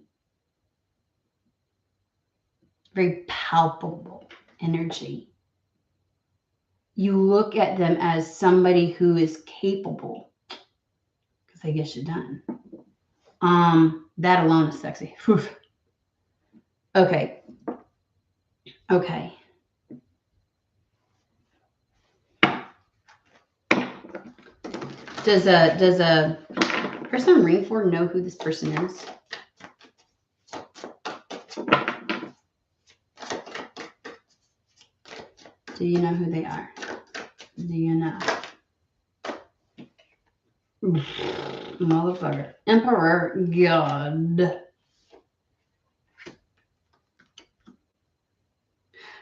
S1: Very palpable energy. You look at them as somebody who is capable, because they get you done. That alone is sexy. Okay. Does a person I'm reading for know who this person is? Do you know who they are? Do you know? Motherfucker. Emperor. God. I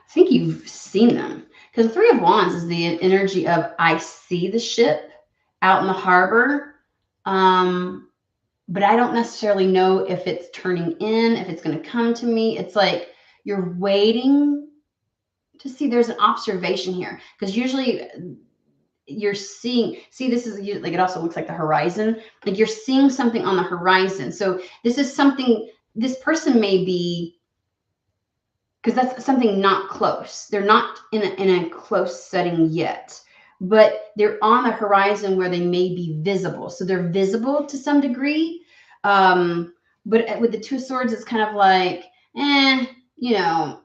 S1: think you've seen them. Because the Three of Wands is the energy of I see the ship out in the harbor. But I don't necessarily know if it's turning in, if it's going to come to me. It's like you're waiting to see. There's an observation here. Because usually you're seeing, this is like, it also looks like the horizon. Like you're seeing something on the horizon. So this is something, this person may be, because that's something not close. They're not in a close setting yet, but they're on the horizon where they may be visible. So they're visible to some degree. But with the Two of Swords, it's kind of like, you know,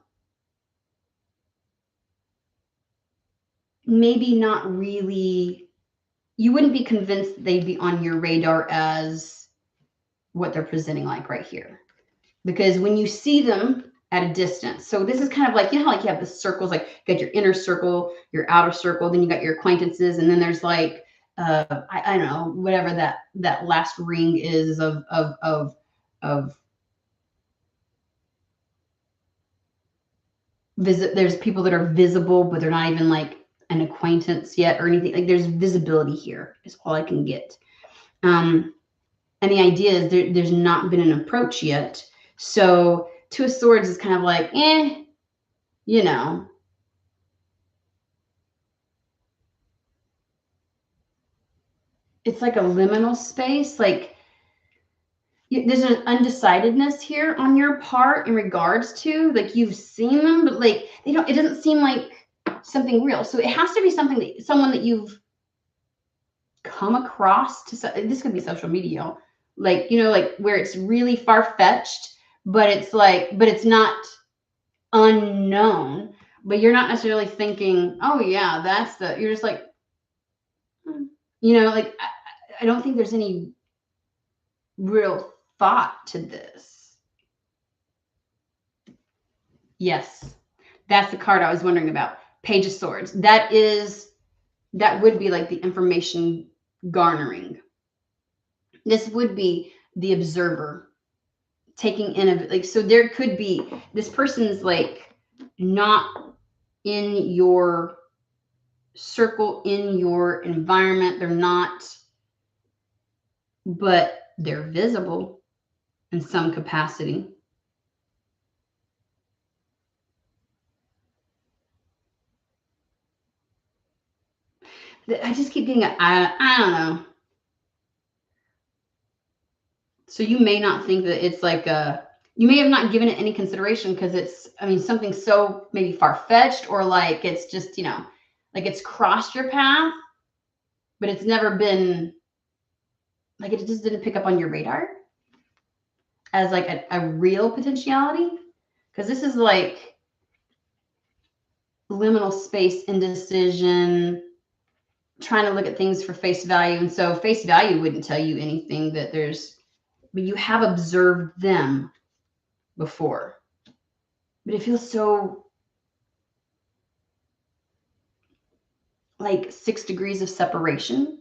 S1: maybe not really, you wouldn't be convinced they'd be on your radar as what they're presenting like right here. Because when you see them at a distance, so this is kind of like, you know how like you have the circles, like you got your inner circle, your outer circle, then you got your acquaintances, and then there's like, I don't know, whatever that last ring is of visit. There's people that are visible, but they're not even like an acquaintance yet or anything. Like there's visibility here is all I can get. And the idea is there's not been an approach yet. So Two of Swords is kind of like, you know. It's like a liminal space. Like there's an undecidedness here on your part in regards to, like, you've seen them, but like it doesn't seem like something real. So it has to be something that someone that you've come across this could be social media, like, you know, like where it's really far-fetched, but it's like, but it's not unknown, but you're not necessarily thinking, oh yeah, you're just like, you know, like I don't think there's any real thought to this. Yes, that's the card I was wondering about. Page of Swords. That would be like the information garnering. This would be the observer taking in like, so there could be, this person's like not in your circle, in your environment. They're not, but they're visible in some capacity. I just keep getting I don't know. So you may not think that it's like you may have not given it any consideration because it's, I mean, something so maybe far-fetched, or like it's just, you know, like it's crossed your path, but it's never been, like it just didn't pick up on your radar. as like a real potentiality, because this is like liminal space, indecision, trying to look at things for face value. And so face value wouldn't tell you anything that there's, but you have observed them before. But it feels so like 6 degrees of separation.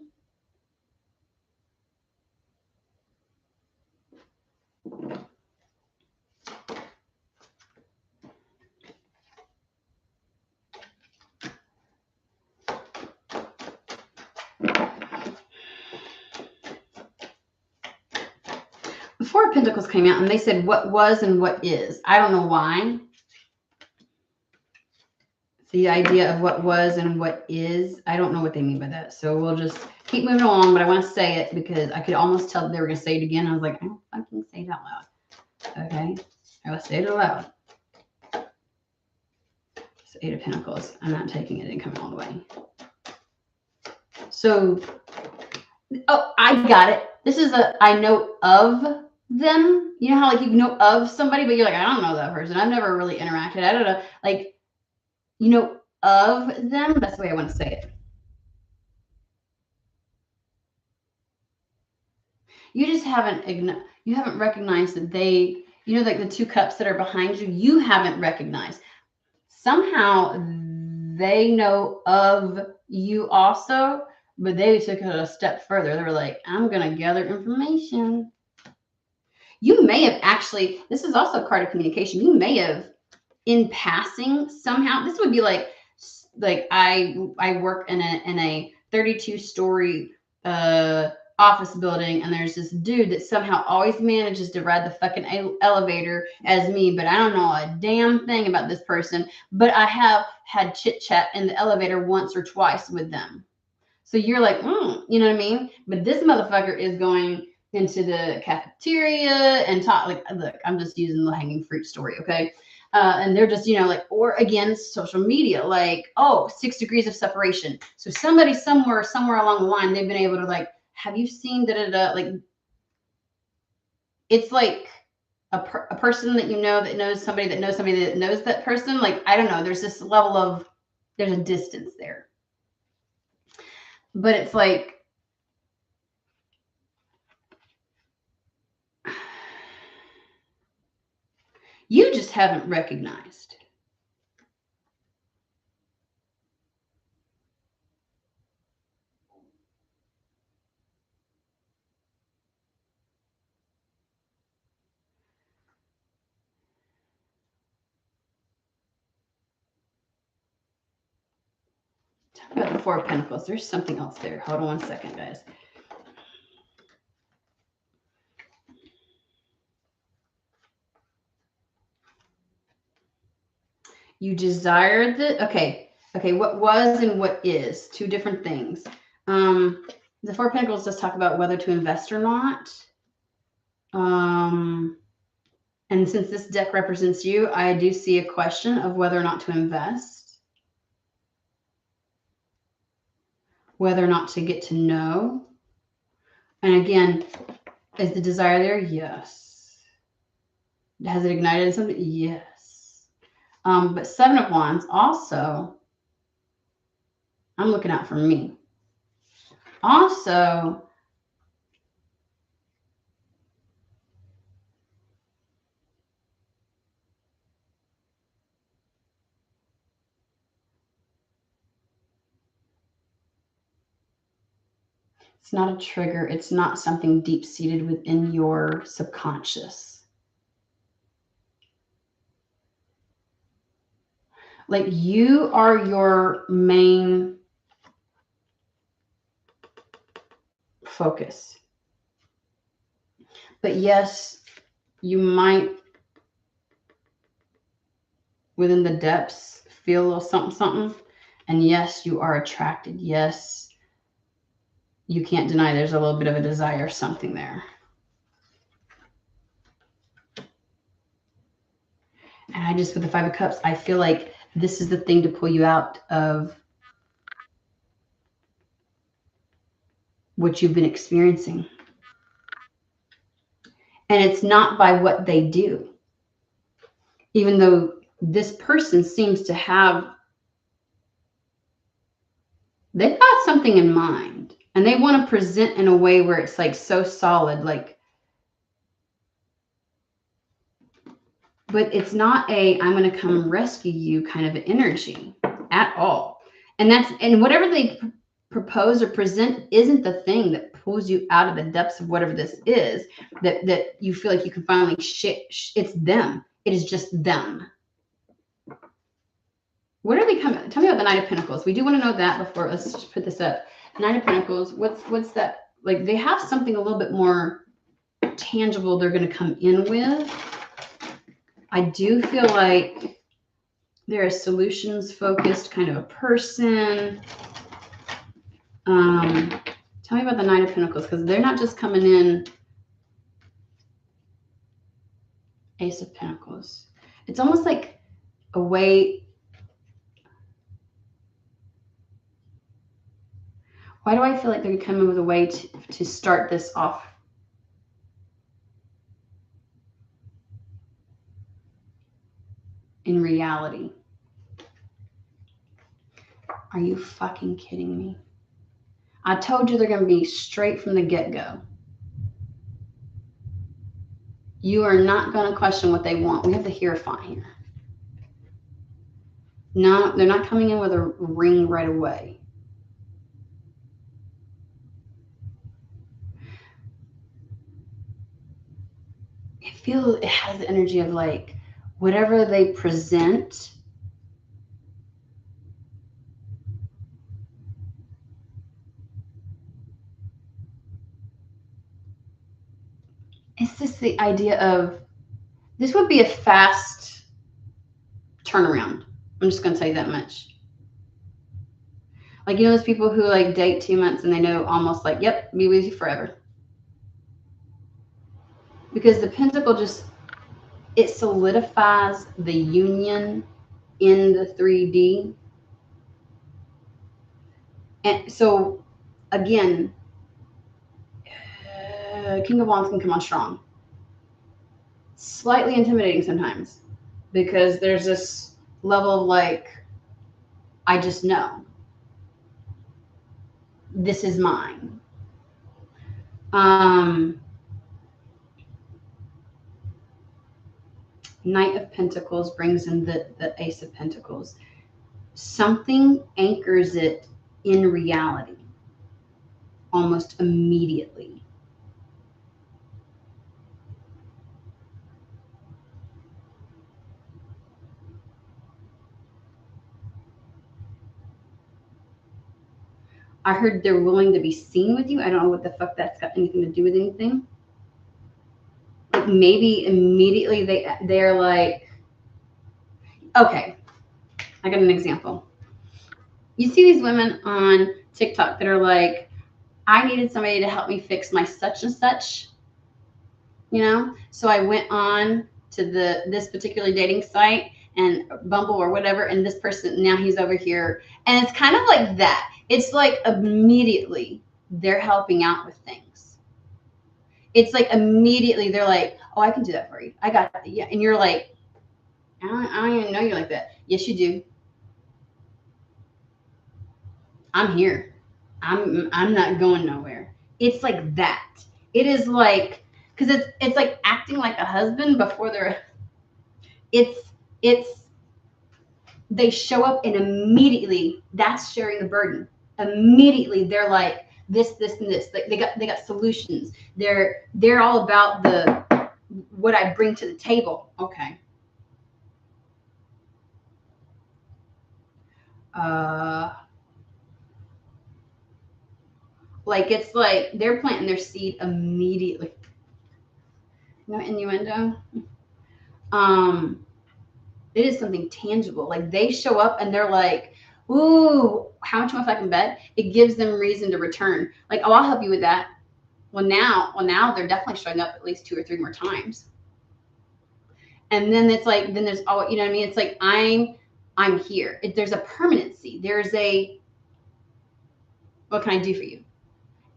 S1: The Four of Pentacles came out and they said what was and what is. I don't know why. The idea of what was and what is, I don't know what they mean by that. So we'll just keep moving along, but I want to say it because I could almost tell they were going to say it again. I was like, I don't fucking say it out loud. Okay. I will say it aloud. It's 8 of Pentacles. I'm not taking it and coming all the way. So, oh, I got it. This is a, I know of them. You know how like you know of somebody, but you're like, I don't know that person. I've never really interacted. I don't know. Like, you know of them. That's the way I want to say it. You just haven't you haven't recognized that they, you know, like the 2 cups that are behind you, you haven't recognized. Somehow they know of you also, but they took it a step further. They were like, I'm going to gather information. You may have actually, this is also a card of communication. You may have in passing somehow, this would be like I work in a 32-story office building, and there's this dude that somehow always manages to ride the fucking elevator as me, but I don't know a damn thing about this person, but I have had chit chat in the elevator once or twice with them. So you're like, you know what I mean? But this motherfucker is going into the cafeteria and talk like, look, I'm just using the hanging fruit story, okay? And they're just, you know, like, or again, social media, like, oh, 6 degrees of separation. So somebody somewhere along the line, they've been able to like, have you seen that? Like, it's like a person that you know that knows somebody that knows somebody that knows that person. Like, I don't know. There's this level of, there's a distance there. But it's like, you just haven't recognized. Talk about the 4 of Pentacles. There's something else there. Hold on one second, guys. You desire the, okay, what was and what is, 2 different things. The 4 of Pentacles does talk about whether to invest or not. And since this deck represents you, I do see a question of whether or not to invest, whether or not to get to know. And again, is the desire there? Yes. Has it ignited something? Yes. But 7 of Wands also, I'm looking out for me. Also, it's not a trigger. It's not something deep-seated within your subconscious. Like, you are your main focus. But yes, you might, within the depths, feel a little something, something. And yes, you are attracted. Yes, you can't deny there's a little bit of a desire, something there. And I just, with the 5 of Cups, I feel like this is the thing to pull you out of what you've been experiencing. And it's not by what they do. Even though this person seems to have, they've got something in mind and they want to present in a way where it's like so solid, like, but it's not a, I'm going to come rescue you kind of energy at all. And whatever they propose or present isn't the thing that pulls you out of the depths of whatever this is, that you feel like you can finally it's them. It is just them. What are they coming? Tell me about the Knight of Pentacles. We do want to know that before. Let's just put this up. Knight of Pentacles. What's that? Like, they have something a little bit more tangible they're going to come in with. I do feel like they're a solutions focused kind of a person. Tell me about the Knight of Pentacles, because they're not just coming in Ace of Pentacles. It's almost like a way. Why do I feel like they're coming with a way to start this off? In reality. Are you fucking kidding me? I told you they're going to be straight from the get-go. You are not going to question what they want. We have the Hierophant here. No, they're not coming in with a ring right away. It has the energy of like, whatever they present, it's just the idea of, this would be a fast turnaround. I'm just going to tell you that much. Like, you know, those people who like date 2 months and they know almost like, yep, be with you forever. Because the Pentacle just, it solidifies the union in the 3D. And so, again, King of Wands can come on strong. Slightly intimidating sometimes, because there's this level of like, I just know. This is mine. Knight of Pentacles brings in the Ace of Pentacles. Something anchors it in reality almost immediately. I heard they're willing to be seen with you. I don't know what the fuck that's got anything to do with anything. But maybe immediately they're like, okay, I got an example. You see these women on TikTok that are like, I needed somebody to help me fix my such and such, you know? So I went on to this particular dating site and Bumble or whatever, and this person, now he's over here. And it's kind of like that. It's like immediately they're helping out with things. It's like immediately they're like, oh, I can do that for you. I got it. Yeah. And you're like, I don't even know you're like that. Yes, you do. I'm here. I'm not going nowhere. It's like that. It is like, because it's like acting like a husband before they're, they show up and immediately that's sharing the burden. Immediately they're like this, and this. Like they got solutions. They're all about what I bring to the table. Okay. Like it's like they're planting their seed immediately. No innuendo. It is something tangible. Like they show up and they're like, ooh, how much you want fucking bet? It gives them reason to return. Like, oh, I'll help you with that. Well, now they're definitely showing up at least 2 or 3 more times. And then it's like, then there's all, you know what I mean? It's like, I'm here. There's a permanency. There's a, what can I do for you?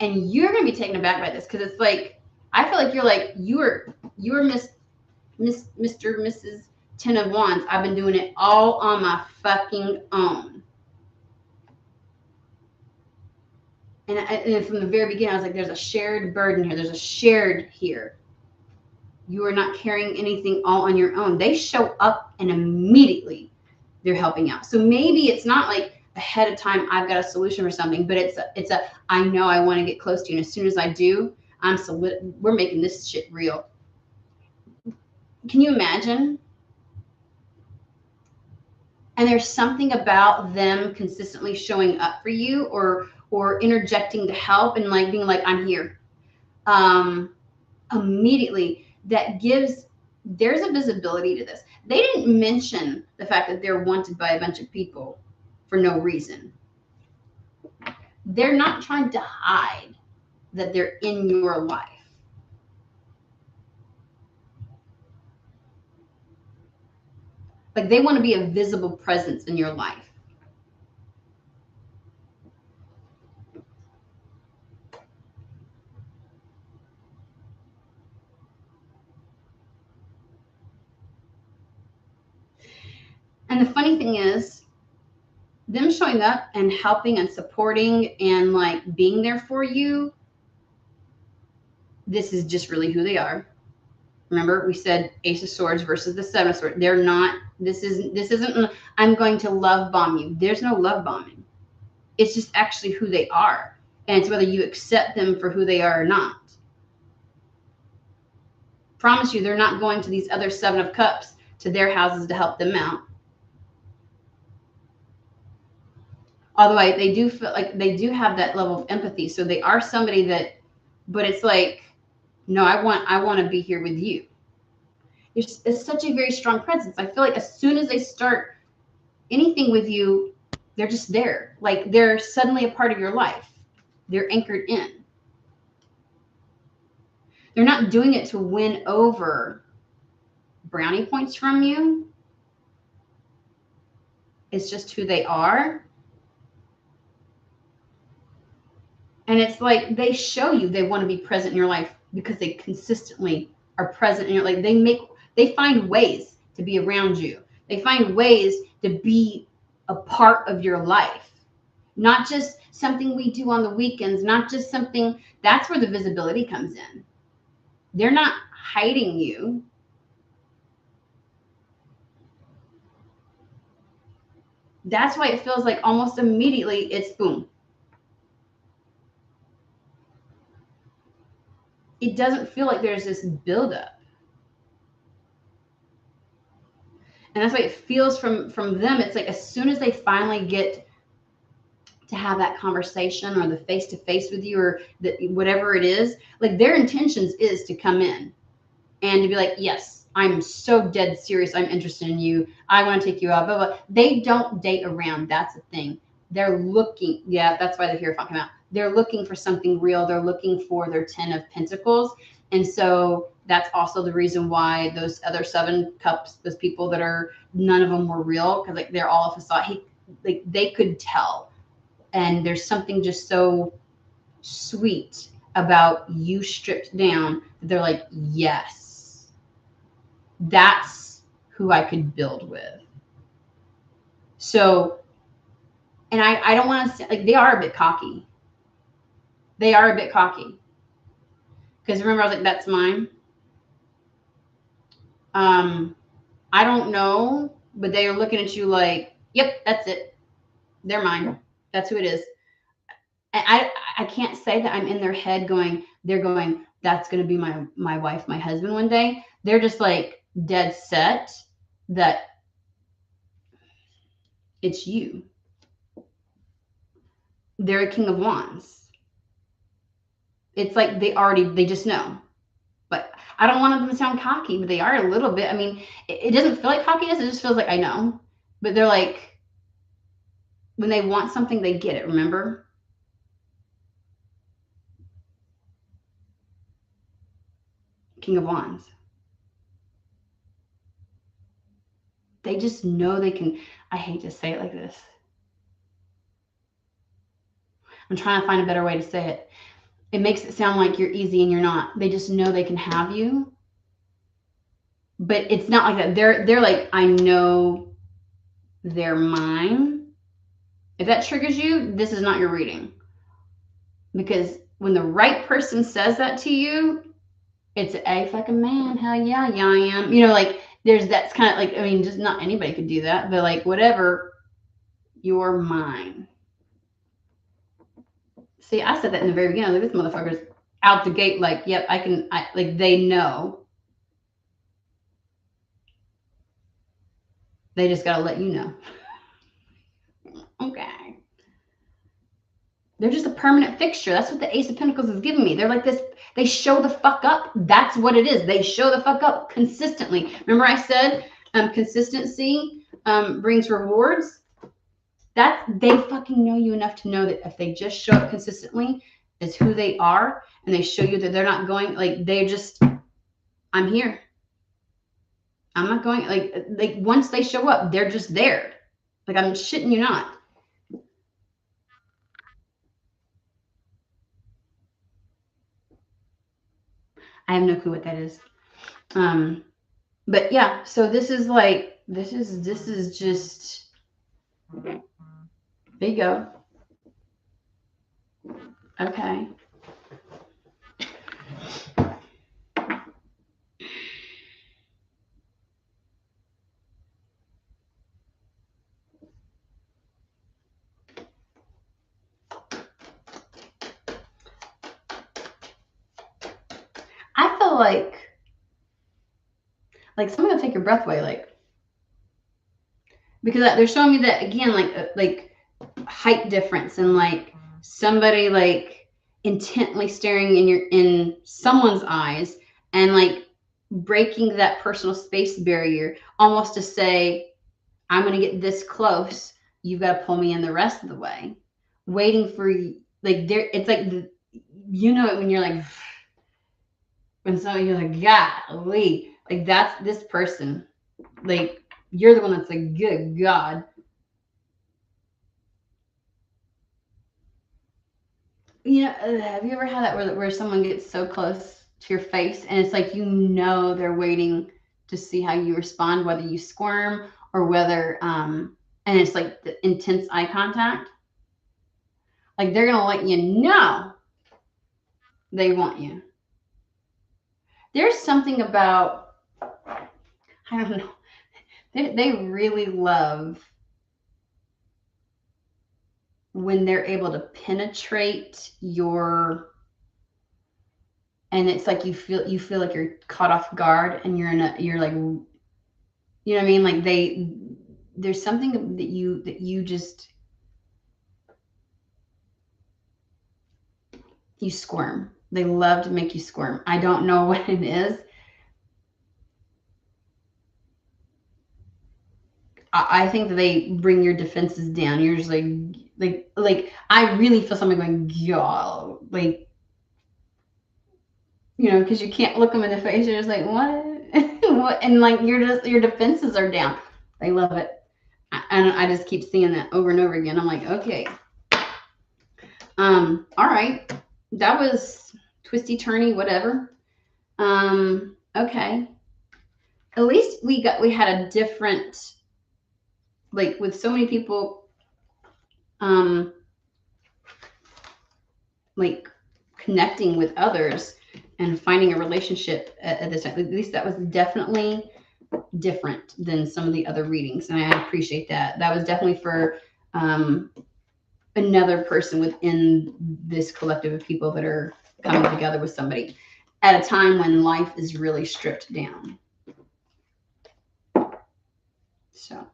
S1: And you're going to be taken aback by this, because it's like, I feel like you are Mr. Mrs. 10 of Wands. I've been doing it all on my fucking own. And from the very beginning, I was like, there's a shared burden here. There's a shared here. You are not carrying anything all on your own. They show up and immediately they're helping out. So maybe it's not like ahead of time, I've got a solution for something, but it's a I know I want to get close to you. And as soon as I do, we're making this shit real. Can you imagine? And there's something about them consistently showing up for you or interjecting to help and like being like, I'm here. Immediately that gives, there's a visibility to this. They didn't mention the fact that they're wanted by a bunch of people for no reason. They're not trying to hide that they're in your life. Like they want to be a visible presence in your life. And the funny thing is, them showing up and helping and supporting and like being there for you, this is just really who they are. Remember, we said Ace of Swords versus the Seven of Swords. They're not, this isn't, I'm going to love bomb you. There's no love bombing. It's just actually who they are. And it's whether you accept them for who they are or not. Promise you, they're not going to these other Seven of Cups to their houses to help them out. Although they do feel like they do have that level of empathy. So they are somebody that, but it's like, no, I want to be here with you. It's such a very strong presence. I feel like as soon as they start anything with you, they're just there. Like they're suddenly a part of your life. They're anchored in. They're not doing it to win over brownie points from you. It's just who they are. And it's like they show you they want to be present in your life because they consistently are present in your life. They find ways to be around you. They find ways to be a part of your life. Not just something we do on the weekends, not just something, that's where the visibility comes in. They're not hiding you. That's why it feels like almost immediately it's boom. It doesn't feel like there's this buildup. And that's why it feels from them. It's like as soon as they finally get to have that conversation or the face-to-face with you or whatever it is, like their intentions is to come in and to be like, yes, I'm so dead serious. I'm interested in you. I want to take you out. Blah, blah. They don't date around. That's the thing. They're looking. Yeah, that's why the Hierophant came out. They're looking for something real. They're looking for their 10 of Pentacles. And so that's also the reason why those other 7 cups, those people that are, none of them were real because like they're all a facade. Like they could tell. And there's something just so sweet about you stripped down. They're like, yes, that's who I could build with. So, and I don't want to say, like, they are a bit cocky. They are a bit cocky. Because remember, I was like, that's mine. I don't know, but they are looking at you like, yep, that's it. They're mine. That's who it is. And I can't say that I'm in their head going, they're going, that's going to be my wife, my husband one day. They're just like dead set that it's you. They're a King of Wands. It's like they just know. But I don't want them to sound cocky, but they are a little bit. I mean, it doesn't feel like cockiness. It just feels like I know. But they're like, when they want something, they get it, remember? King of Wands. They just know they can. I hate to say it like this. I'm trying to find a better way to say it. it makes it sound like you're easy and you're not. They just know they can have you. But it's not like that. They're like, I know they're mine. If that triggers you, this is not your reading. Because when the right person says that to you, it's a fucking man. Hell yeah, yeah, I am. You know, like that's kind of like, I mean, just not anybody could do that, but like whatever, you're mine. See, I said that in the very beginning. Like, this motherfucker's out the gate, like, yep, like, they know. They just got to let you know. Okay. They're just a permanent fixture. That's what the Ace of Pentacles is giving me. They're like this. They show the fuck up. That's what it is. They show the fuck up consistently. Remember I said consistency brings rewards? They fucking know you enough to know that if they just show up consistently as who they are, and they show you that they're not going, like, they just, I'm here. I'm not going, like once they show up, they're just there. Like, I'm shitting you not. I have no clue what that is. But yeah, so this is like, this is just, there you go. Okay. I feel like someone will take your breath away, like, because they're showing me that again, like height difference, and like somebody like intently staring in someone's eyes, and like breaking that personal space barrier, almost to say, I'm going to get this close, you've got to pull me in the rest of the way, waiting for you. Like, there, it's like, you know it when you're like, when somebody, you're like, golly, like, that's this person. Like, you're the one that's like, good God. You know, have you ever had that where someone gets so close to your face, and it's like, you know, they're waiting to see how you respond, whether you squirm or whether, and it's like the intense eye contact. Like, they're going to let you know they want you. There's something about, I don't know, they really love when they're able to penetrate your, and it's like you feel like you're caught off guard, and you're like, you know what I mean? Like, there's something that you just, you squirm. They love to make you squirm. I don't know what it is. I think that they bring your defenses down. You're just like I really feel something going, y'all, like, you know, because you can't look them in the face. You're just like, what? What? And like, your defenses are down. They love it. And I just keep seeing that over and over again. I'm like, okay. All right. That was twisty turny, whatever. Okay. At least we had a different, like, with so many people, like connecting with others and finding a relationship at this time. At least that was definitely different than some of the other readings, and I appreciate that. That was definitely for another person within this collective of people that are coming together with somebody at a time when life is really stripped down. So,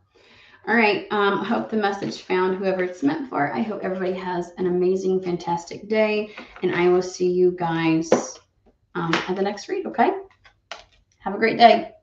S1: all right. I hope the message found whoever it's meant for. I hope everybody has an amazing, fantastic day, and I will see you guys at the next read. Okay. Have a great day.